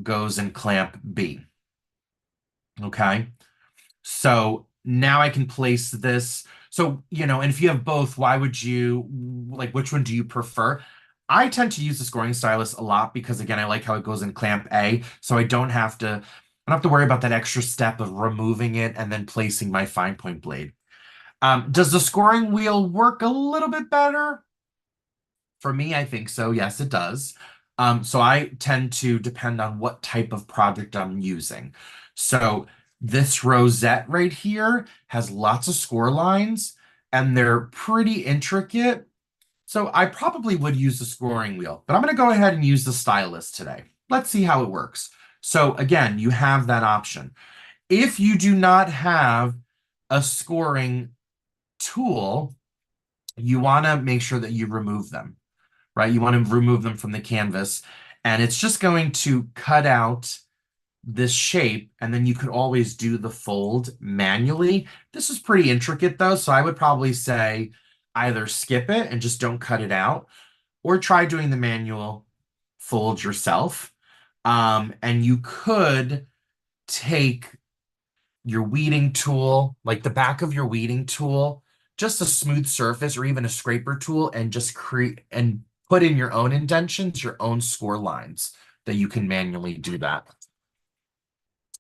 goes in clamp B. Okay. So now I can place this. So, and if you have both, why would you like which one do you prefer? I tend to use the scoring stylus a lot because again, I like how it goes in clamp A, so I don't have to worry about that extra step of removing it and then placing my fine point blade. Does the scoring wheel work a little bit better? For me, I think so. Yes, it does. So I tend to depend on what type of project I'm using. So this rosette right here has lots of score lines and they're pretty intricate. So I probably would use the scoring wheel, but I'm going to go ahead and use the stylus today. Let's see how it works. So again, you have that option. If you do not have a scoring tool, you want to make sure that you remove them, right? You want to remove them from the canvas, and it's just going to cut out this shape, and then you could always do the fold manually. This is pretty intricate though, so I would probably say either skip it and just don't cut it out, or try doing the manual fold yourself. And you could take your weeding tool, like the back of your weeding tool, just a smooth surface or even a scraper tool, and just create and put in your own indentions, your own score lines that you can manually do that.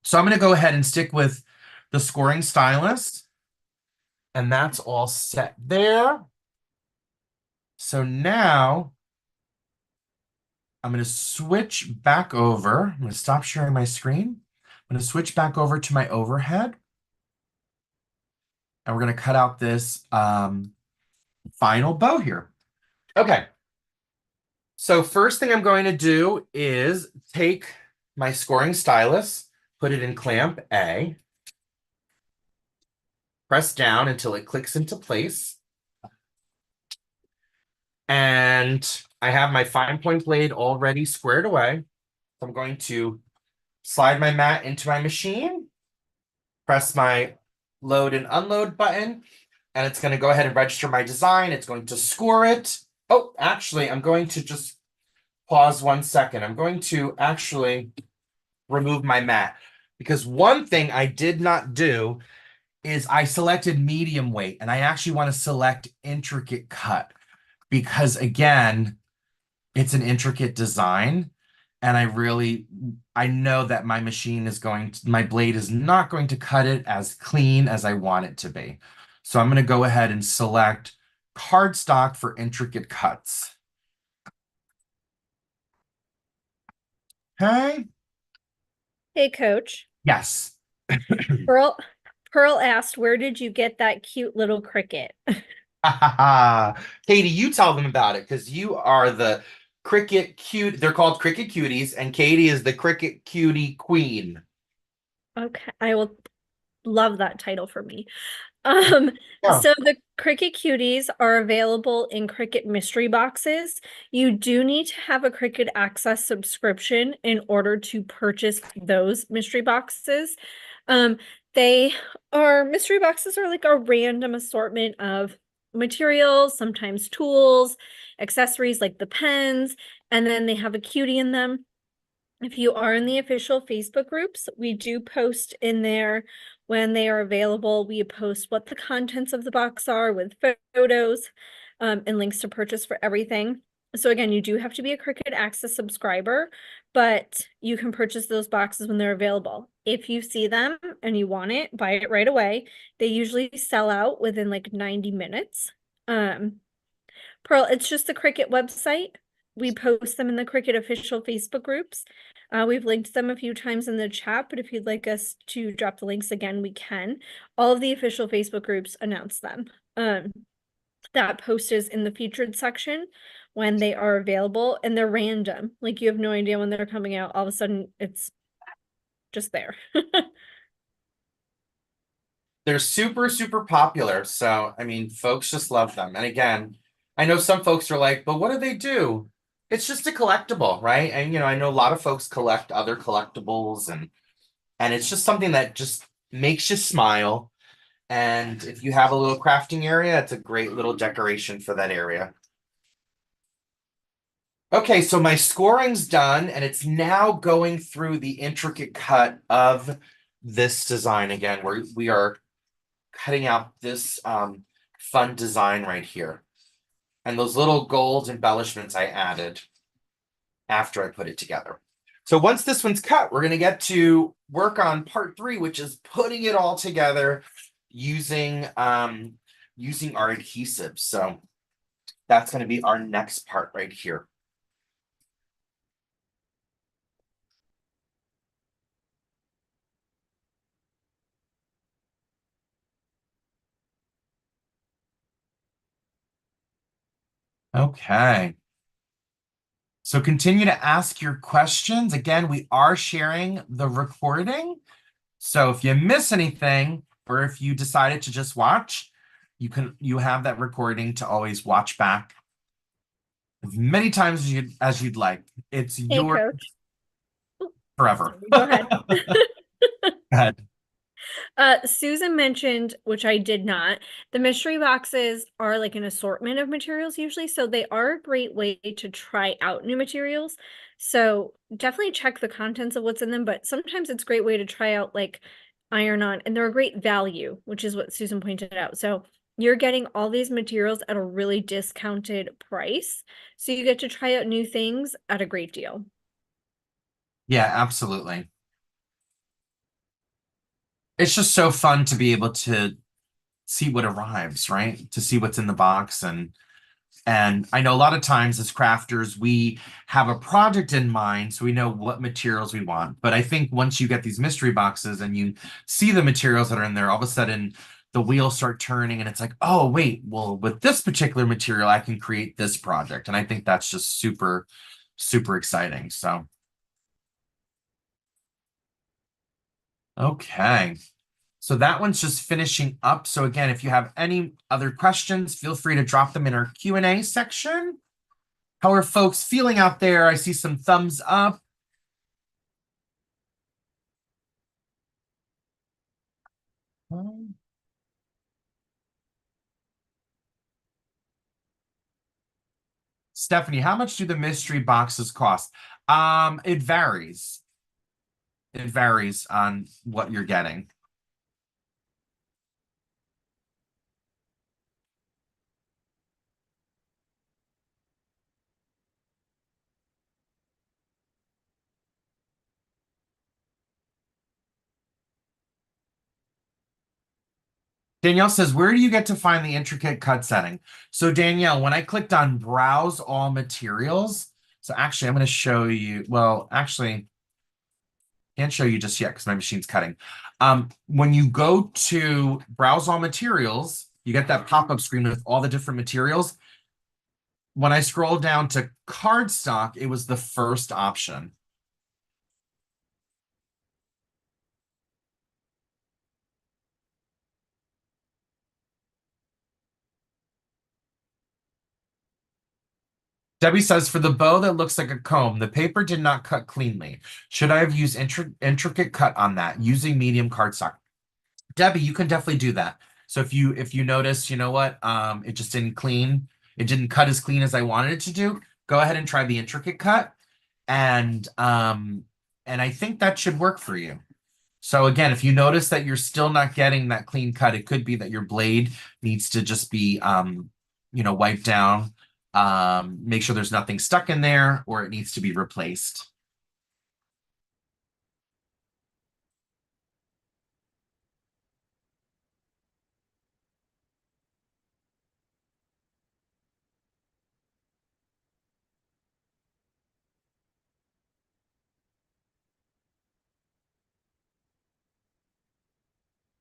So I'm going to go ahead and stick with the scoring stylus, and that's all set there. So now I'm going to switch back over. I'm going to stop sharing my screen. I'm going to switch back over to my overhead, and we're going to cut out this final bow here. Okay. So first thing I'm going to do is take my scoring stylus, put it in clamp A, press down until it clicks into place. And I have my fine point blade already squared away. So I'm going to slide my mat into my machine, press my load and unload button, and it's going to go ahead and register my design. It's going to score it. Oh, actually, I'm going to just pause 1 second. I'm going to actually remove my mat because one thing I did not do is I selected medium weight, and I actually want to select intricate cut because again, it's an intricate design, and I know that my blade is not going to cut it as clean as I want it to be. So I'm going to go ahead and select cardstock for intricate cuts. Okay. Hey, Coach. Yes. Pearl Pearl asked, "Where did you get that cute little cricket?" Katie, you tell them about it because you are the Cricut cute. They're called Cricut cuties, and Katie is the Cricut cutie queen. Okay, I will love that title for me. Um, Yeah. so the Cricut Cuties are available in Cricut mystery boxes. You do need to have a Cricut Access subscription in order to purchase those mystery boxes. Um, they mystery boxes are like a random assortment of materials, sometimes tools, accessories like the pens, and then they have a cutie in them. If you are in the official Facebook groups, we do post in there when they are available. We post what the contents of the box are with photos and links to purchase for everything. So again, you do have to be a Cricut Access subscriber, but you can purchase those boxes when they're available. If you see them and you want it, buy it right away. They usually sell out within like 90 minutes. Pearl, it's just the Cricut website. We post them in the Cricut official Facebook groups. We've linked them a few times in the chat, but if you'd like us to drop the links again, we can. All of the official Facebook groups announce them. That post is in the featured section when they are available, and they're random. Like you have no idea when they're coming out. All of a sudden, it's just there. They're super, super popular. So, I mean, folks just love them. And again, I know some folks are like, but what do they do? It's just a collectible, right? And I know a lot of folks collect other collectibles, and it's just something that just makes you smile. And if you have a little crafting area, it's a great little decoration for that area. Okay, so my scoring's done, and it's now going through the intricate cut of this design again, where we are cutting out this fun design right here. And those little gold embellishments I added after I put it together. So once this one's cut, we're going to get to work on part 3, which is putting it all together using using our adhesives. So that's going to be our next part right here. Okay. So continue to ask your questions. Again, we are sharing the recording. So if you miss anything, or if you decided to just watch, you have that recording to always watch back as many times as you'd like. It's Hey, your Coach. Oh, forever. sorry, go ahead. Go ahead. Susan mentioned, which I did not, the mystery boxes are like an assortment of materials usually, so they are a great way to try out new materials. So definitely check the contents of what's in them, but sometimes it's a great way to try out like iron-on, and they're a great value, which is what Susan pointed out. So you're getting all these materials at a really discounted price, so you get to try out new things at a great deal. Yeah, absolutely. It's just so fun to be able to see what arrives, right? To see what's in the box. And I know a lot of times as crafters, we have a project in mind, so we know what materials we want. But I think once you get these mystery boxes and you see the materials that are in there, all of a sudden the wheels start turning and it's like, oh, wait, well, with this particular material, I can create this project. And I think that's just super, super exciting. So, okay. So that one's just finishing up. So again, if you have any other questions, feel free to drop them in our Q&A section. How are folks feeling out there? I see some thumbs up. Stephanie, how much do the mystery boxes cost? It varies. It varies on what you're getting. Danielle says, where do you get to find the intricate cut setting? So Danielle, when I clicked on browse all materials, so actually I'm going to show you, well, actually, can't show you just yet because my machine's cutting. When you go to browse all materials, you get that pop-up screen with all the different materials. When I scroll down to cardstock, it was the first option. Debbie says, for the bow that looks like a comb, the paper did not cut cleanly. Should I have used intricate cut on that using medium cardstock? Debbie, you can definitely do that. So if you notice, you know what, it just didn't clean, it didn't cut as clean as I wanted it to do, go ahead and try the intricate cut, and I think that should work for you. So again, if you notice that you're still not getting that clean cut, it could be that your blade needs to just be wiped down. Make sure there's nothing stuck in there, or it needs to be replaced.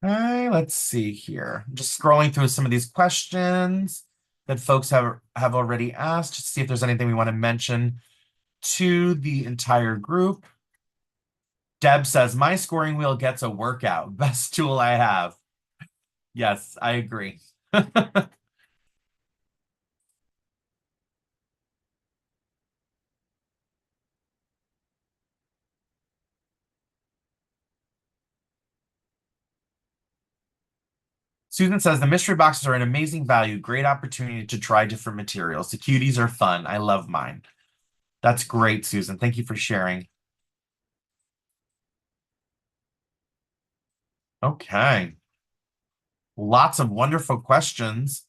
Okay, let's see here. I'm just scrolling through some of these questions that folks have already asked, just to see if there's anything we want to mention to the entire group. Deb says, my scoring wheel gets a workout. Best tool I have. Yes, I agree. Susan says, the mystery boxes are an amazing value, great opportunity to try different materials. The cuties are fun. I love mine. That's great, Susan. Thank you for sharing. Okay. Lots of wonderful questions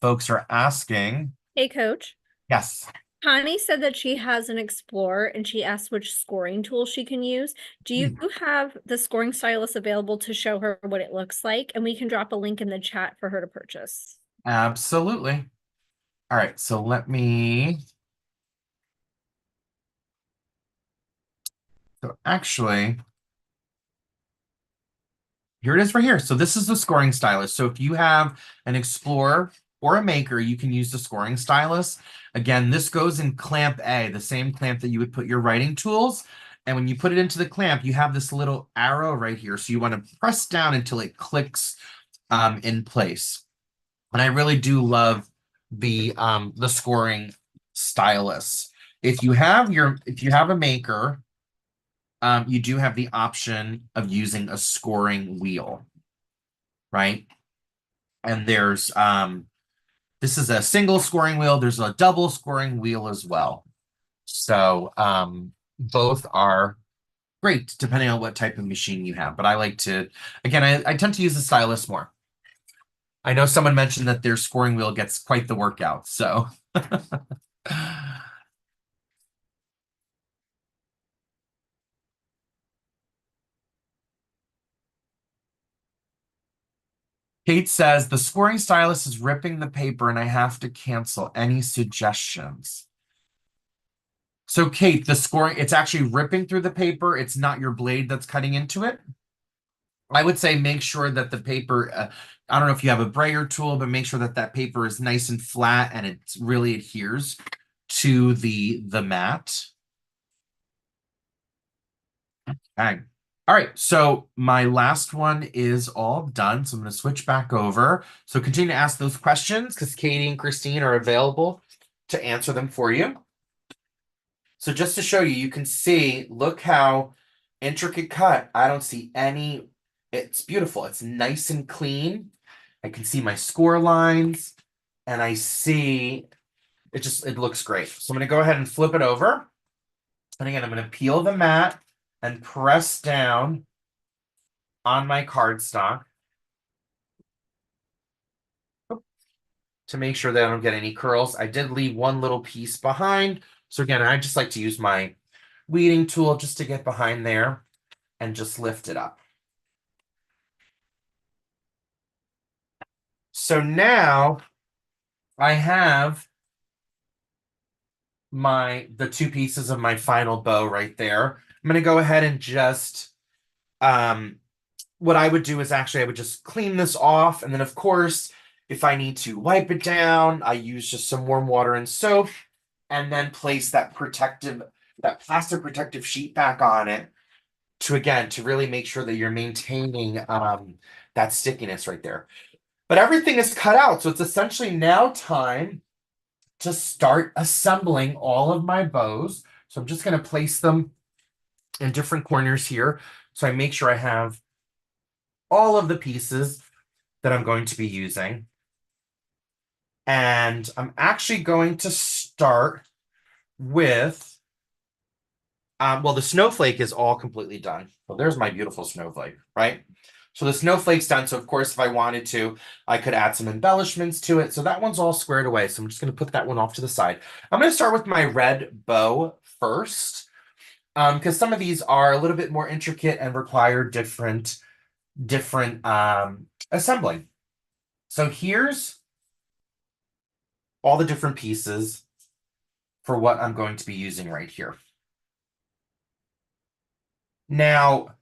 folks are asking. Hey, Coach. Yes. Connie said that she has an Explorer and she asked which scoring tool she can use. Do you have the scoring stylus available to show her what it looks like? And we can drop a link in the chat for her to purchase. Absolutely. All right, so so actually, here it is right here. So this is the scoring stylus. So if you have an Explorer or a Maker, you can use the scoring stylus. Again, this goes in clamp A, the same clamp that you would put your writing tools. And when you put it into the clamp, you have this little arrow right here. So you want to press down until it clicks in place. And I really do love the scoring stylus. If you have a Maker, you do have the option of using a scoring wheel, right? And this is a single scoring wheel. There's a double scoring wheel as well. So both are great depending on what type of machine you have. But I like to, again, I tend to use the stylus more. I know someone mentioned that their scoring wheel gets quite the workout, so. Kate says, the scoring stylus is ripping the paper and I have to cancel. Any suggestions? So Kate, it's actually ripping through the paper. It's not your blade that's cutting into it. I would say make sure that the paper, I don't know if you have a brayer tool, but make sure that that paper is nice and flat and it really adheres to the mat. Okay. All right, so my last one is all done. So I'm going to switch back over. So continue to ask those questions because Katie and Christine are available to answer them for you. So just to show you, you can see, look how intricate cut. I don't see any, it's beautiful. It's nice and clean. I can see my score lines and I see, it looks great. So I'm going to go ahead and flip it over. And again, I'm going to peel the mat and press down on my cardstock to make sure that I don't get any curls. I did leave one little piece behind. So again, I just like to use my weeding tool just to get behind there and just lift it up. So now I have the two pieces of my final bow right there. I'm going to go ahead and just what I would do is actually I would just clean this off, and then of course if I need to wipe it down, I use just some warm water and soap and then place that plastic protective sheet back on it to really make sure that you're maintaining that stickiness right there. But everything is cut out, so it's essentially now time to start assembling all of my bows. So I'm just going to place them in different corners here. So I make sure I have all of the pieces that I'm going to be using. And I'm actually going to start with, well, the snowflake is all completely done. Well, there's my beautiful snowflake, right? So the snowflake's done. So of course, if I wanted to, I could add some embellishments to it. So that one's all squared away. So I'm just going to put that one off to the side. I'm going to start with my red bow first, because some of these are a little bit more intricate and require different assembling. So here's all the different pieces for what I'm going to be using right here. Now,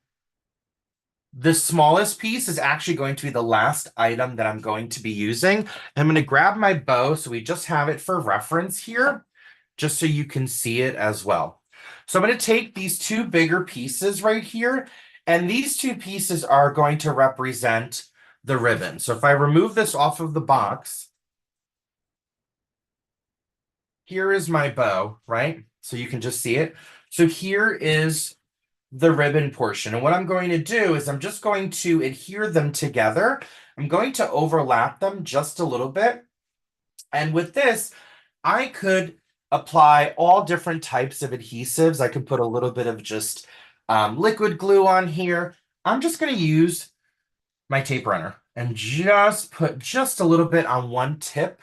the smallest piece is actually going to be the last item that I'm going to be using. I'm going to grab my bow, so we just have it for reference here, just so you can see it as well. So I'm going to take these two bigger pieces right here, and these two pieces are going to represent the ribbon. So if I remove this off of the box, here is my bow, right? So you can just see it. So here is the ribbon portion. And what I'm going to do is I'm just going to adhere them together. I'm going to overlap them just a little bit. And with this, I could apply all different types of adhesives. I could put a little bit of just liquid glue on here. I'm just going to use my tape runner and just put just a little bit on one tip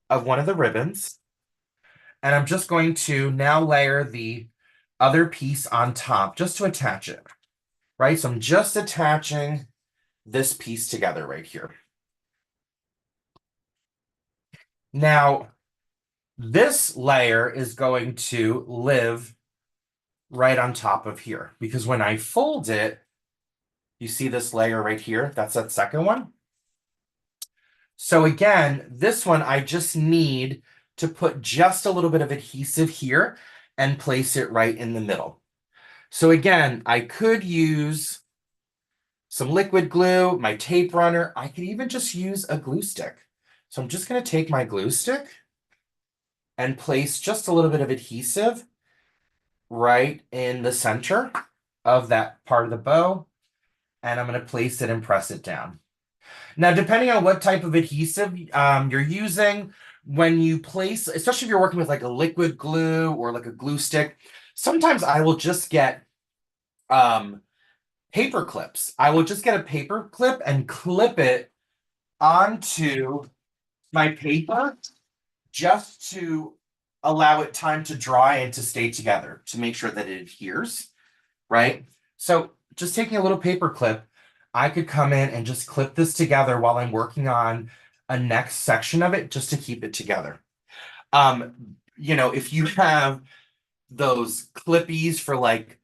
of one of the ribbons. And I'm just going to now layer the other piece on top just to attach it, right? So I'm just attaching this piece together right here. Now, this layer is going to live right on top of here because when I fold it, you see this layer right here? That's that second one. So again, this one, I just need to put just a little bit of adhesive here and place it right in the middle. So again, I could use some liquid glue, my tape runner. I could even just use a glue stick. So I'm just going to take my glue stick and place just a little bit of adhesive right in the center of that part of the bow. And I'm going to place it and press it down. Now, depending on what type of adhesive you're using, when you place, especially if you're working with like a liquid glue or like a glue stick, sometimes I will just get paper clips. I will just get a paper clip and clip it onto my paper just to allow it time to dry and to stay together to make sure that it adheres, right? So just taking a little paper clip, I could come in and just clip this together while I'm working on a next section of it just to keep it together. If you have those clippies for like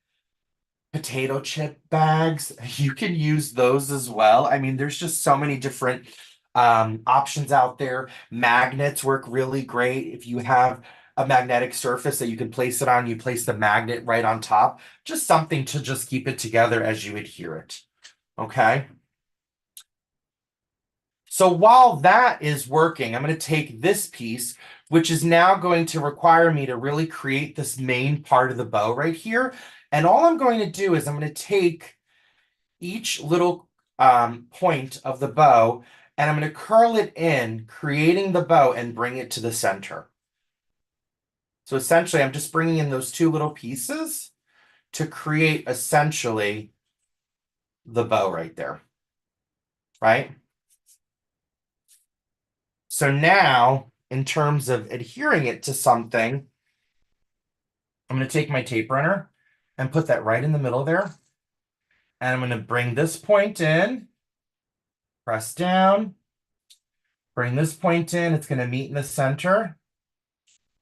potato chip bags, you can use those as well. I mean, there's just so many different options out there. Magnets work really great. If you have a magnetic surface that you can place it on, you place the magnet right on top. Just something to just keep it together as you adhere it. Okay. So while that is working, I'm going to take this piece, which is now going to require me to really create this main part of the bow right here. And all I'm going to do is I'm going to take each little point of the bow and I'm going to curl it in, creating the bow and bring it to the center. So essentially, I'm just bringing in those two little pieces to create essentially the bow right there, right? So now, in terms of adhering it to something, I'm going to take my tape runner and put that right in the middle there. And I'm going to bring this point in, press down, bring this point in. It's going to meet in the center,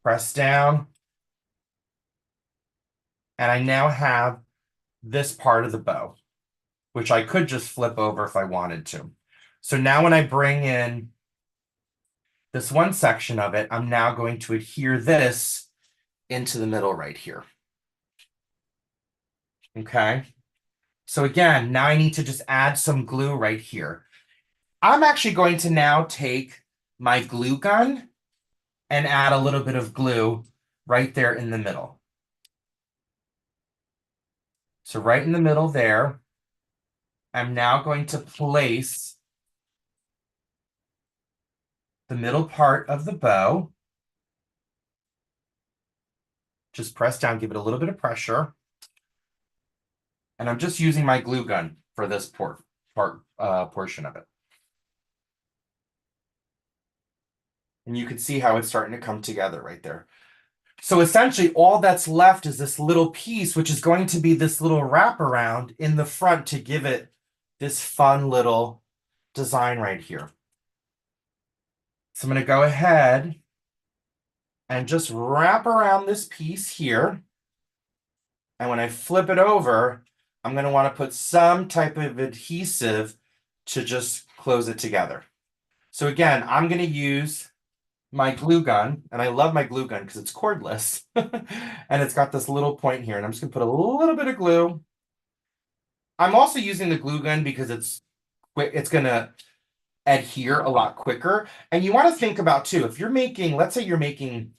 press down. And I now have this part of the bow, which I could just flip over if I wanted to. So now when I bring in this one section of it, I'm now going to adhere this into the middle right here. Okay. So again, now I need to just add some glue right here. I'm actually going to now take my glue gun and add a little bit of glue right there in the middle. So right in the middle there, I'm now going to place the middle part of the bow. Just press down, give it a little bit of pressure. And I'm just using my glue gun for this portion of it. And you can see how it's starting to come together right there. So essentially all that's left is this little piece, which is going to be this little wraparound in the front to give it this fun little design right here. So I'm going to go ahead and just wrap around this piece here. And when I flip it over, I'm going to want to put some type of adhesive to just close it together. So again, I'm going to use my glue gun, and I love my glue gun because it's cordless. And it's got this little point here, and I'm just going to put a little bit of glue. I'm also using the glue gun because it's going to adhere a lot quicker. And you want to think about too, if you're making, let's say you're making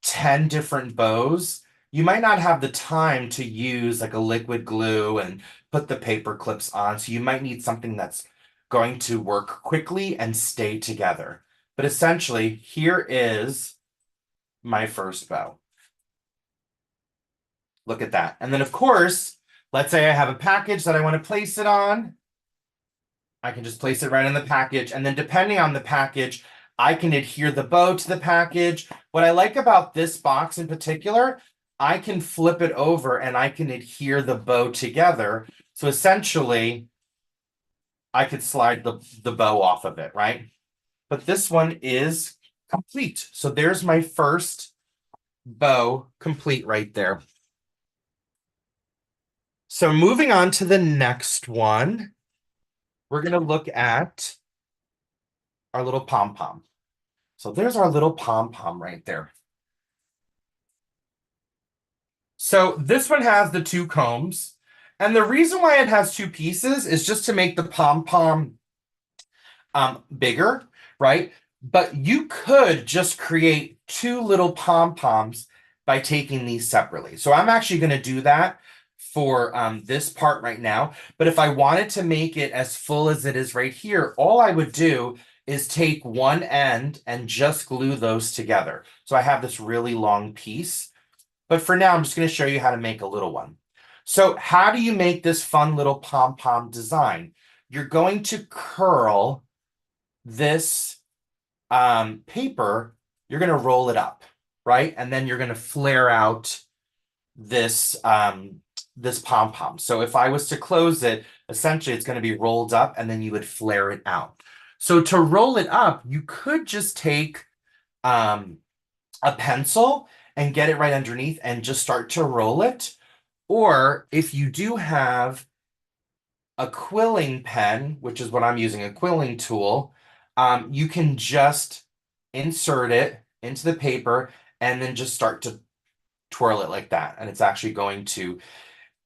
10 different bows, you might not have the time to use like a liquid glue and put the paper clips on. So you might need something that's going to work quickly and stay together. But essentially, here is my first bow. Look at that. And then of course, let's say I have a package that I want to place it on. I can just place it right in the package. And then depending on the package, I can adhere the bow to the package. What I like about this box in particular, I can flip it over and I can adhere the bow together. So essentially, I could slide the bow off of it, right? But this one is complete. So there's my first bow complete right there. So moving on to the next one, we're going to look at our little pom-pom. So there's our little pom-pom right there. So this one has the two combs. And the reason why it has two pieces is just to make the pom-pom bigger, right? But you could just create two little pom-poms by taking these separately. So I'm actually going to do that for this part right now. But if I wanted to make it as full as it is right here, all I would do is take one end and just glue those together. So I have this really long piece. But for now, I'm just going to show you how to make a little one. So how do you make this fun little pom-pom design? You're going to curl this paper, you're going to roll it up, right? And then you're going to flare out this this pom-pom. So if I was to close it, essentially it's going to be rolled up and then you would flare it out. So to roll it up, you could just take a pencil and get it right underneath and just start to roll it. Or if you do have a quilling pen, which is what I'm using, a quilling tool, you can just insert it into the paper and then just start to twirl it like that. And it's actually going to,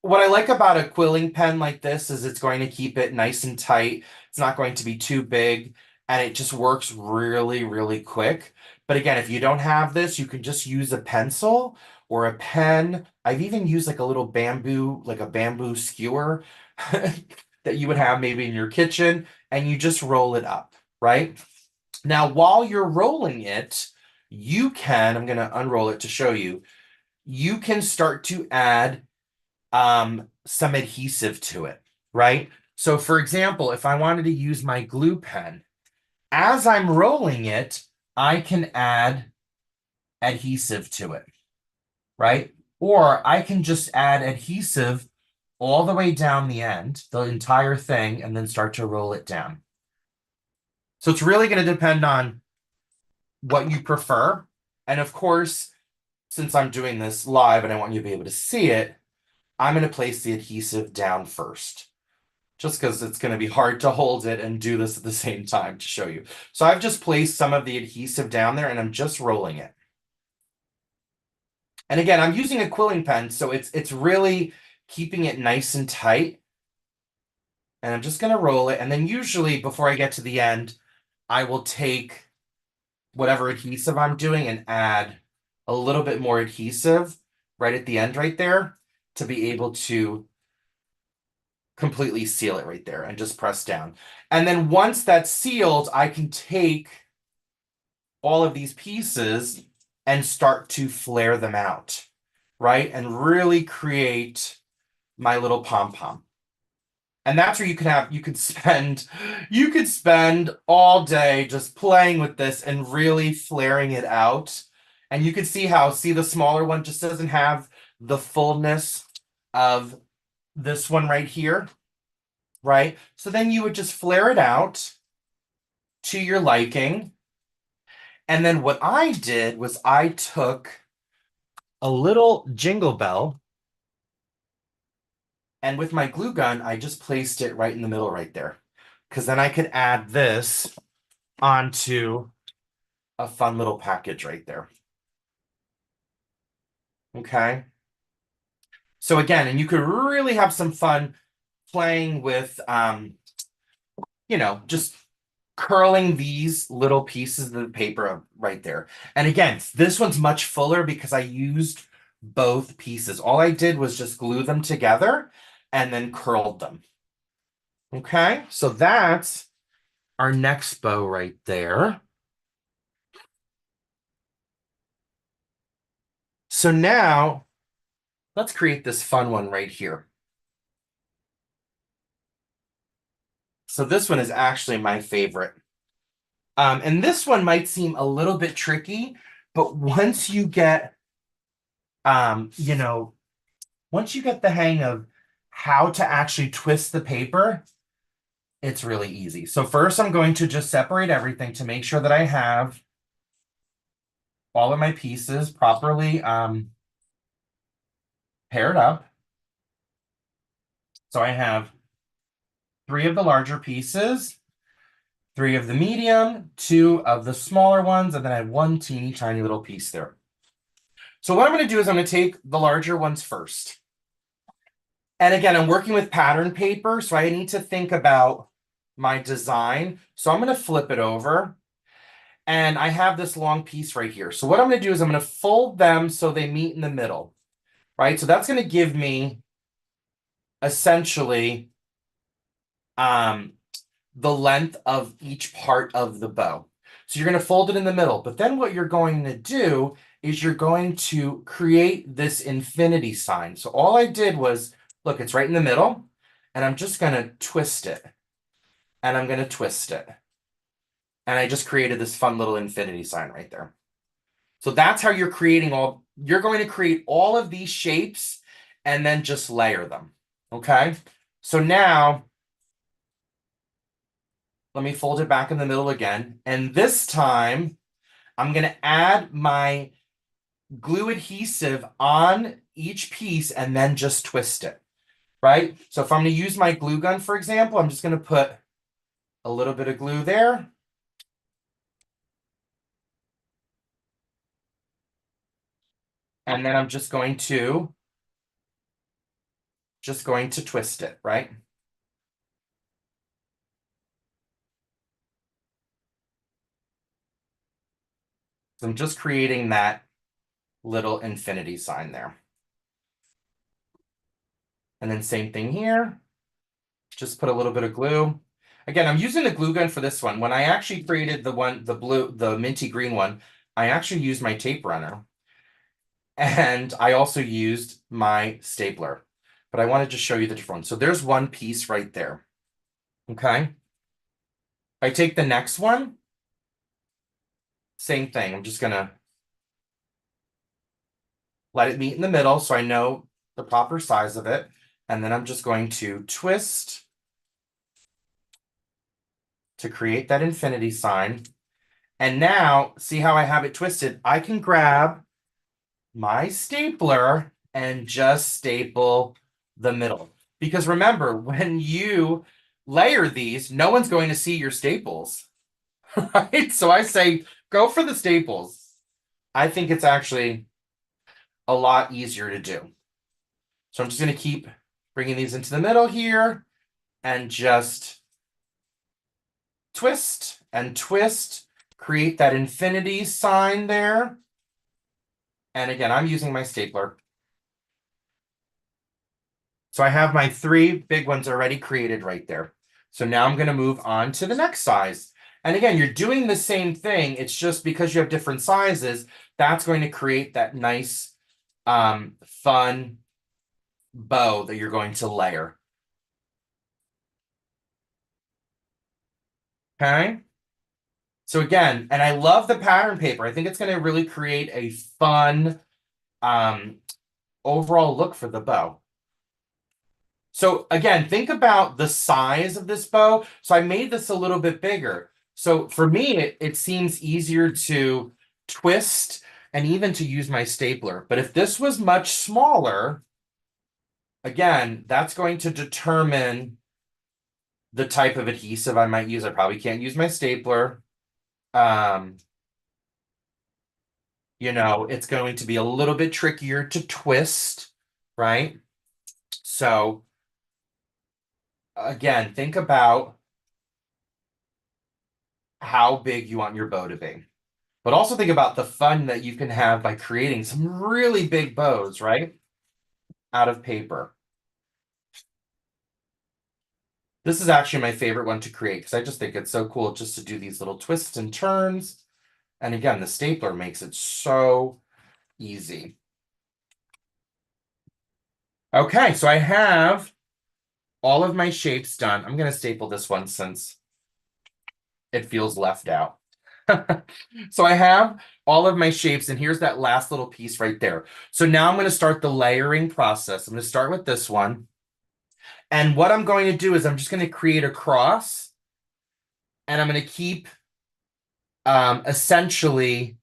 what I like about a quilling pen like this is it's going to keep it nice and tight. It's not going to be too big and it just works really, really quick. But again, if you don't have this, you can just use a pencil or a pen. I've even used like a little bamboo, like a bamboo skewer that you would have maybe in your kitchen, and you just roll it up, right? Now, while you're rolling it, you can, I'm going to unroll it to show you, you can start to add some adhesive to it, right? So for example, if I wanted to use my glue pen, as I'm rolling it, I can add adhesive to it, right? Or I can just add adhesive all the way down the end, the entire thing, and then start to roll it down. So it's really going to depend on what you prefer. And of course, since I'm doing this live and I want you to be able to see it, I'm going to place the adhesive down first, just because it's going to be hard to hold it and do this at the same time to show you. So I've just placed some of the adhesive down there and I'm just rolling it. And again, I'm using a quilling pen, so it's really keeping it nice and tight. And I'm just going to roll it. And then usually before I get to the end, I will take whatever adhesive I'm doing and add a little bit more adhesive right at the end right there to be able to completely seal it right there and just press down. And then once that's sealed, I can take all of these pieces and start to flare them out, right? And really create my little pom-pom. And that's where you could spend all day just playing with this and really flaring it out. And you can see the smaller one just doesn't have the fullness of this one right here, right? So then you would just flare it out to your liking. And then what I did was I took a little jingle bell and with my glue gun, I just placed it right in the middle right there. Because then I could add this onto a fun little package right there. Okay. So again, and you could really have some fun playing with, just curling these little pieces of the paper right there. And again, this one's much fuller because I used both pieces. All I did was just glue them together and then curled them. Okay, so that's our next bow right there. So now let's create this fun one right here. So this one is actually my favorite. And this one might seem a little bit tricky, but once you get, you know, once you get the hang of how to actually twist the paper, it's really easy. So first I'm going to just separate everything to make sure that I have all of my pieces properly paired up. So I have 3 of the larger pieces, 3 of the medium, 2 of the smaller ones, and then I have 1 teeny tiny little piece there. So what I'm going to do is I'm going to take the larger ones first. And again, I'm working with pattern paper, so I need to think about my design. So I'm going to flip it over. And I have this long piece right here. So what I'm going to do is I'm going to fold them so they meet in the middle, right? So that's going to give me essentially the length of each part of the bow. So you're going to fold it in the middle. But then what you're going to do is you're going to create this infinity sign. So all I did was, look, it's right in the middle. And I'm just going to twist it. And I'm going to twist it. And I just created this fun little infinity sign right there. So that's how you're creating you're going to create all of these shapes and then just layer them. Okay. So now let me fold it back in the middle again. And this time I'm going to add my glue adhesive on each piece and then just twist it. Right. So if I'm going to use my glue gun, for example, I'm just going to put a little bit of glue there. And then I'm just going to twist it, right? So I'm just creating that little infinity sign there. And then same thing here. Just put a little bit of glue. Again, I'm using the glue gun for this one. When I actually created the minty green one, I actually used my tape runner. And I also used my stapler. But I wanted to show you the different one. So there's one piece right there. Okay. I take the next one. Same thing. I'm just going to let it meet in the middle so I know the proper size of it. And then I'm just going to twist to create that infinity sign. And now, see how I have it twisted? I can grab my stapler and just staple the middle. Because remember, when you layer these, no one's going to see your staples, right? So I say, go for the staples. I think it's actually a lot easier to do. So I'm just going to keep bringing these into the middle here and just twist and twist, create that infinity sign there. And again, I'm using my stapler. So I have my 3 big ones already created right there. So now I'm going to move on to the next size. And again, you're doing the same thing. It's just because you have different sizes, that's going to create that nice, fun bow that you're going to layer. Okay. So again, and I love the pattern paper. I think it's going to really create a fun overall look for the bow. So again, think about the size of this bow. So I made this a little bit bigger. So for me, it seems easier to twist and even to use my stapler. But if this was much smaller, again, that's going to determine the type of adhesive I might use. I probably can't use my stapler. It's going to be a little bit trickier to twist, right? So again, think about how big you want your bow to be. But also think about the fun that you can have by creating some really big bows, right? Out of paper. This is actually my favorite one to create because I just think it's so cool just to do these little twists and turns. And again, the stapler makes it so easy. Okay, so I have all of my shapes done. I'm going to staple this one since it feels left out. So I have all of my shapes, and here's that last little piece right there. So now I'm going to start the layering process. I'm going to start with this one. And what I'm going to do is I'm just going to create a cross, and I'm going to keep essentially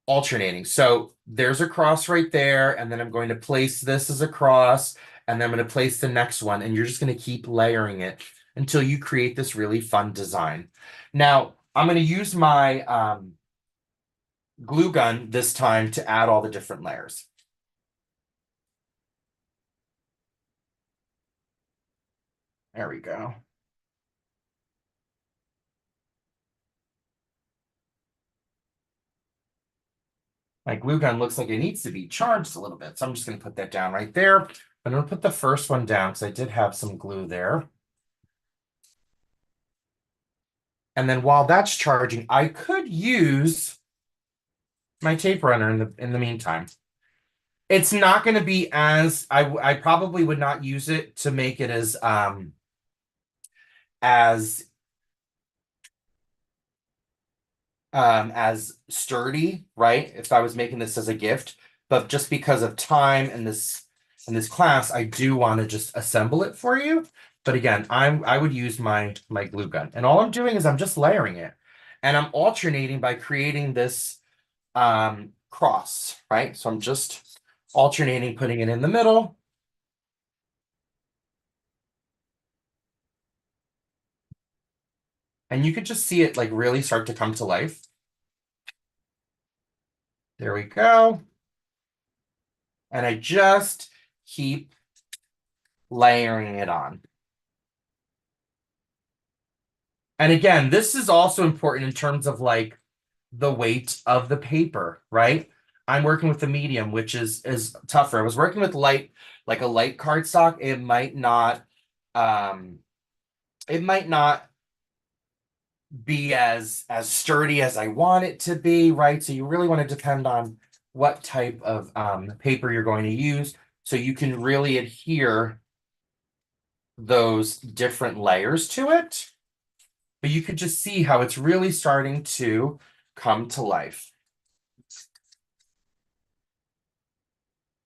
alternating. So there's a cross right there, and then I'm going to place this as a cross, and then I'm going to place the next one, and you're just going to keep layering it until you create this really fun design. Now, I'm going to use my glue gun this time to add all the different layers. There we go. My glue gun looks like it needs to be charged a little bit, so I'm just going to put that down right there. I'm going to put the first one down because I did have some glue there. And then while that's charging, I could use my tape runner in the meantime. It's not going to be as I probably would not use it to make it as as sturdy, right? If I was making this as a gift, but just because of time and this class, I do want to just assemble it for you. But again, I would use my glue gun, and all I'm doing is I'm just layering it, and I'm alternating by creating this cross, right? So I'm just alternating, putting it in the middle. And you could just see it like really start to come to life. There we go. And I just keep layering it on. And again, this is also important in terms of like the weight of the paper, right? I'm working with the medium, which is tougher. I was working with light, like a light cardstock. It might not be as sturdy as I want it to be, right? So you really want to depend on what type of paper you're going to use so you can really adhere those different layers to it. But you could just see how it's really starting to come to life.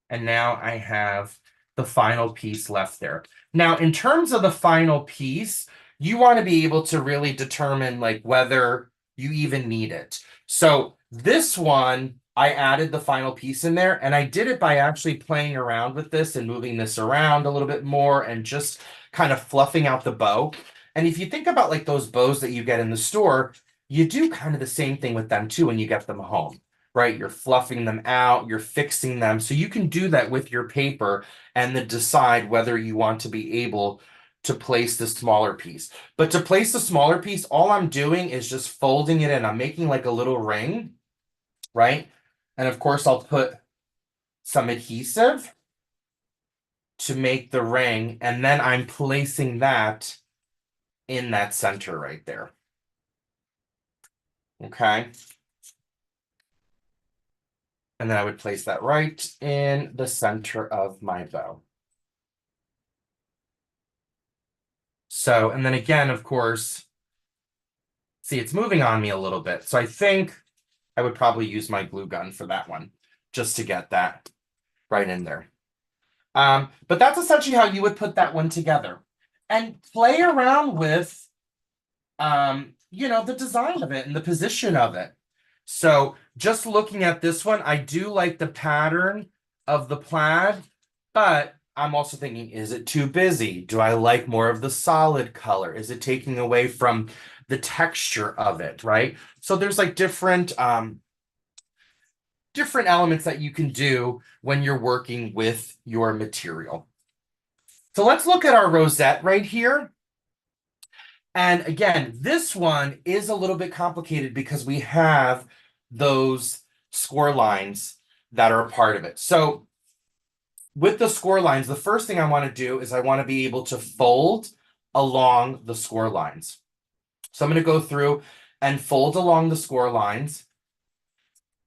And now I have the final piece left there. Now, in terms of the final piece, you want to be able to really determine like whether you even need it. So this one, I added the final piece in there, and I did it by actually playing around with this and moving this around a little bit more and just kind of fluffing out the bow. And if you think about like those bows that you get in the store, you do kind of the same thing with them too when you get them home, right? You're fluffing them out, you're fixing them. So you can do that with your paper and then decide whether you want to be able to place the smaller piece. But to place the smaller piece, all I'm doing is just folding it in. I'm making like a little ring, right? And of course, I'll put some adhesive to make the ring, and then I'm placing that in that center right there. Okay. And then I would place that right in the center of my bow. So, and then again, of course, see, it's moving on me a little bit. So I think I would probably use my glue gun for that one, just to get that right in there. But that's essentially how you would put that one together. And play around with, the design of it and the position of it. So just looking at this one, I do like the pattern of the plaid, but I'm also thinking, is it too busy? Do I like more of the solid color? Is it taking away from the texture of it, right? So there's like different elements that you can do when you're working with your material. So let's look at our rosette right here. And again, this one is a little bit complicated because we have those score lines that are a part of it. So with the score lines, the first thing I want to do is I want to be able to fold along the score lines. So I'm going to go through and fold along the score lines.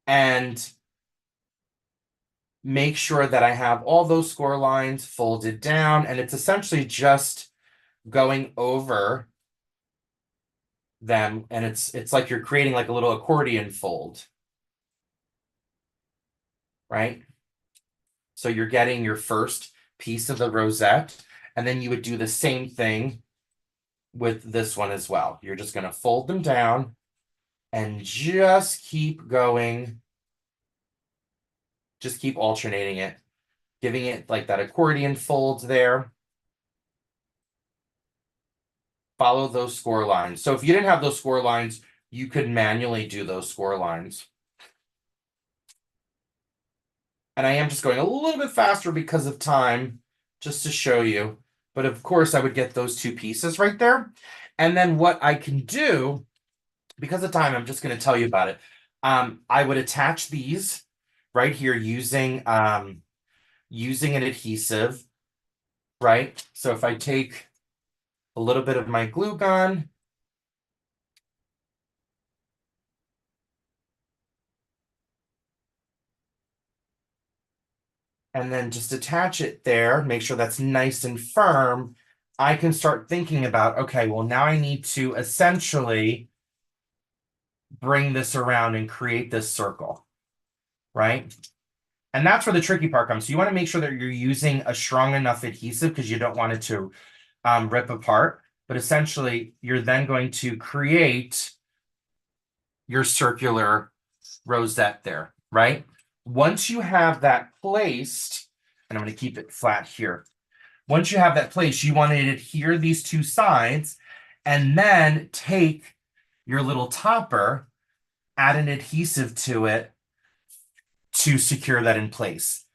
And make sure that I have all those score lines folded down, and it's essentially just going over them, and it's like you're creating like a little accordion fold, right? So you're getting your first piece of the rosette, and then you would do the same thing with this one as well. You're just going to fold them down and just keep going. Just keep alternating it, giving it like that accordion fold there. Follow those score lines. So if you didn't have those score lines, you could manually do those score lines. And I am just going a little bit faster because of time, just to show you. But of course, I would get those two pieces right there. And then what I can do, because of time, I'm just going to tell you about it. I would attach these right here using using an adhesive, right? So if I take a little bit of my glue gun, and then just attach it there, make sure that's nice and firm, I can start thinking about, okay, well, now I need to essentially bring this around and create this circle, right? And that's where the tricky part comes. So you want to make sure that you're using a strong enough adhesive because you don't want it to rip apart. But essentially, you're then going to create your circular rosette there, right? Once you have that placed, and I'm going to keep it flat here. Once you have that placed, you want to adhere these two sides and then take your little topper, add an adhesive to it to secure that in place.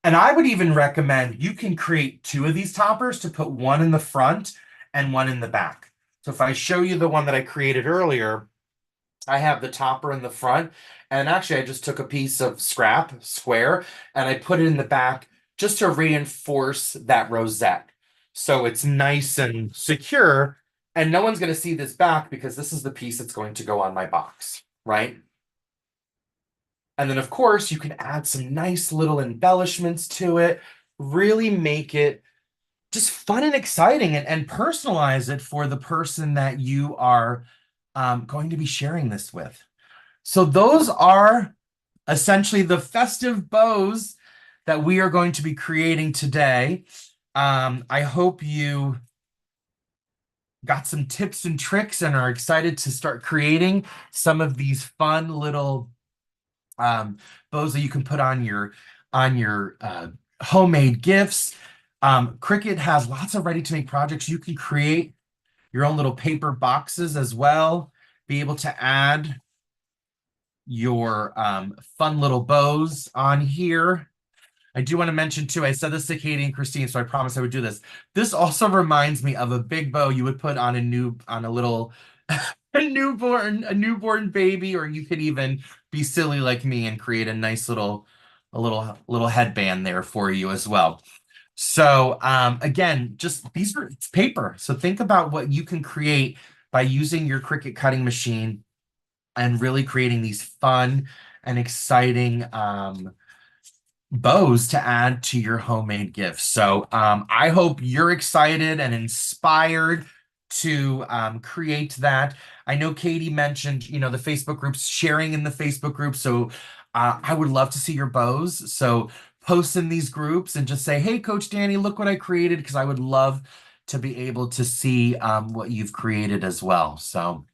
And I would even recommend you can create two of these toppers to put one in the front and one in the back. So if I show you the one that I created earlier, I have the topper in the front, and actually I just took a piece of scrap square and I put it in the back just to reinforce that rosette. So it's nice and secure, and no one's going to see this back because this is the piece that's going to go on my box, right? And then of course you can add some nice little embellishments to it, really make it just fun and exciting, and personalize it for the person that you are going to be sharing this with. So those are essentially the festive bows that we are going to be creating today. I hope you got some tips and tricks and are excited to start creating some of these fun little bows that you can put on your homemade gifts. Cricut has lots of ready-to-make projects. You can create your own little paper boxes as well. Be able to add your fun little bows on here. I do want to mention too, I said this to Katie and Christine, so I promised I would do this. This also reminds me of a big bow you would put on a little a newborn baby, or you could even be silly like me and create a nice little headband there for you as well. So again, just these are it's paper. So think about what you can create by using your Cricut cutting machine and really creating these fun and exciting bows to add to your homemade gifts. So I hope you're excited and inspired to create that. I know Katie mentioned, the Facebook groups, sharing in the Facebook group. So I would love to see your bows. So post in these groups and just say, hey, Coach Danny, look what I created, because I would love to be able to see what you've created as well. So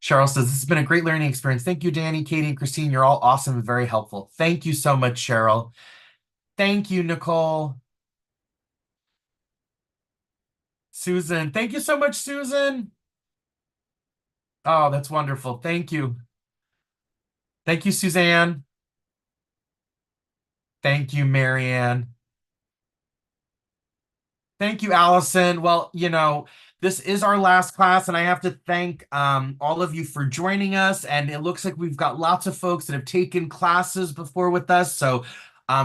Cheryl says, this has been a great learning experience. Thank you, Danny, Katie, and Christine. You're all awesome and very helpful. Thank you so much, Cheryl. Thank you, Nicole. Susan, thank you so much, Susan. Oh, that's wonderful. Thank you. Thank you, Suzanne. Thank you, Marianne. Thank you, Allison. Well, this is our last class, and I have to thank all of you for joining us. And it looks like we've got lots of folks that have taken classes before with us. So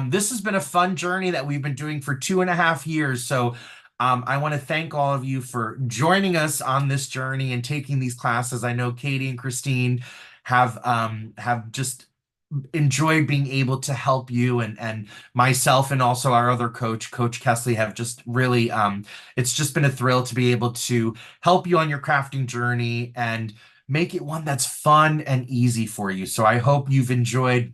this has been a fun journey that we've been doing for 2.5 years. So I want to thank all of you for joining us on this journey and taking these classes. I know Katie and Christine have just enjoy being able to help you and myself and also our other coach, Coach Kesley, have just really it's just been a thrill to be able to help you on your crafting journey and make it one that's fun and easy for you. So I hope you've enjoyed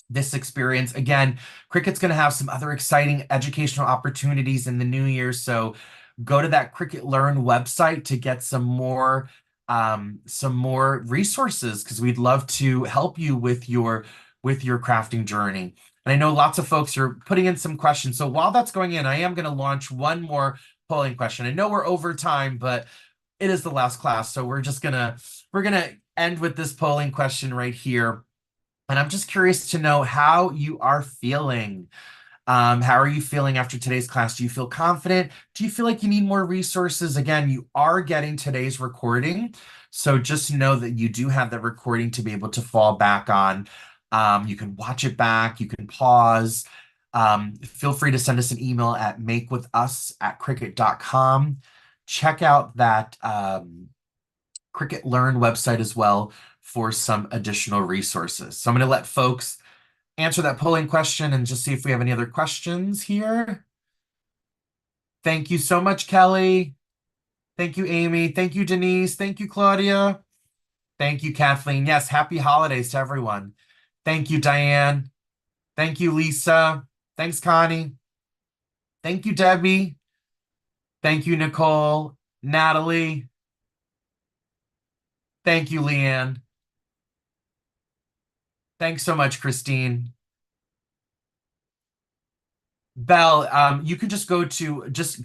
this experience. Again, Cricut's going to have some other exciting educational opportunities in the new year. So go to that Cricut Learn website to get some more resources because we'd love to help you with your crafting journey. And I know lots of folks are putting in some questions. So while that's going in, I am going to launch one more polling question. I know we're over time, but it is the last class. So we're gonna end with this polling question right here. And I'm just curious to know how you are feeling. How are you feeling after today's class? Do you feel confident? Do you feel like you need more resources? Again, you are getting today's recording. So just know that you do have that recording to be able to fall back on. You can watch it back, you can pause. Feel free to send us an email at makewithus@cricut.com. Check out that Cricut Learn website as well for some additional resources. So I'm going to let folks answer that polling question and just see if we have any other questions here. Thank you so much, Kelly. Thank you, Amy. Thank you, Denise. Thank you, Claudia. Thank you, Kathleen. Yes, happy holidays to everyone. Thank you, Diane. Thank you, Lisa. Thanks, Connie. Thank you, Debbie. Thank you, Nicole. Natalie. Thank you, Leanne. Thanks so much, Christine. Belle, you can just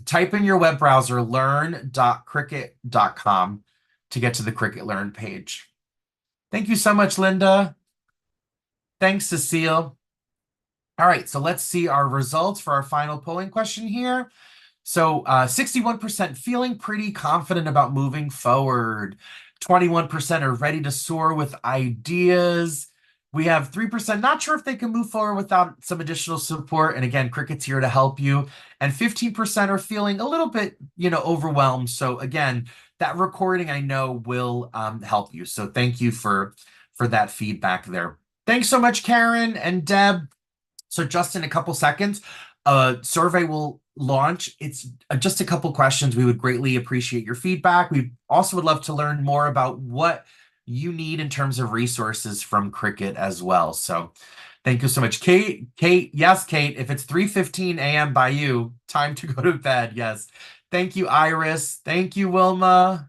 type in your web browser learn.cricut.com to get to the Cricut Learn page. Thank you so much, Linda. Thanks, Cecile. All right, so let's see our results for our final polling question here. So 61% feeling pretty confident about moving forward. 21% are ready to soar with ideas. We have 3% not sure if they can move forward without some additional support. And again, Cricut's here to help you. And 15% are feeling a little bit, overwhelmed. So again, that recording I know will help you. So thank you for that feedback there. Thanks so much, Karen and Deb. So just in a couple seconds, a survey will launch. It's just a couple questions. We would greatly appreciate your feedback. We also would love to learn more about what you need in terms of resources from Cricut as well. So thank you so much. Kate, yes, Kate, if it's 3:15 a.m. by you, time to go to bed. Yes. Thank you, Iris. Thank you, Wilma.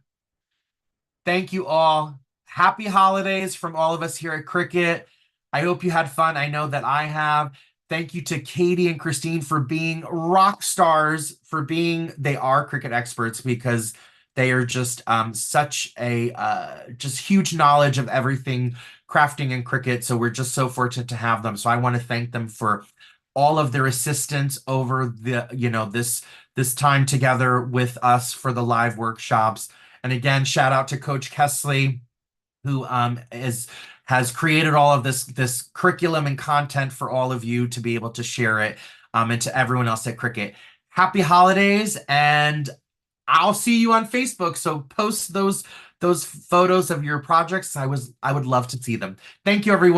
Thank you all. Happy holidays from all of us here at Cricut. I hope you had fun. I know that I have. Thank you to Katie and Christine for being rock stars, they are Cricut experts because they are just such a just huge knowledge of everything crafting and Cricut. So we're just so fortunate to have them. So I want to thank them for all of their assistance over this time together with us for the live workshops. And again, shout out to Coach Kesley, who has created all of this curriculum and content for all of you to be able to share it, and to everyone else at Cricut. Happy holidays, and I'll see you on Facebook. So post those photos of your projects. I would love to see them. Thank you, everyone.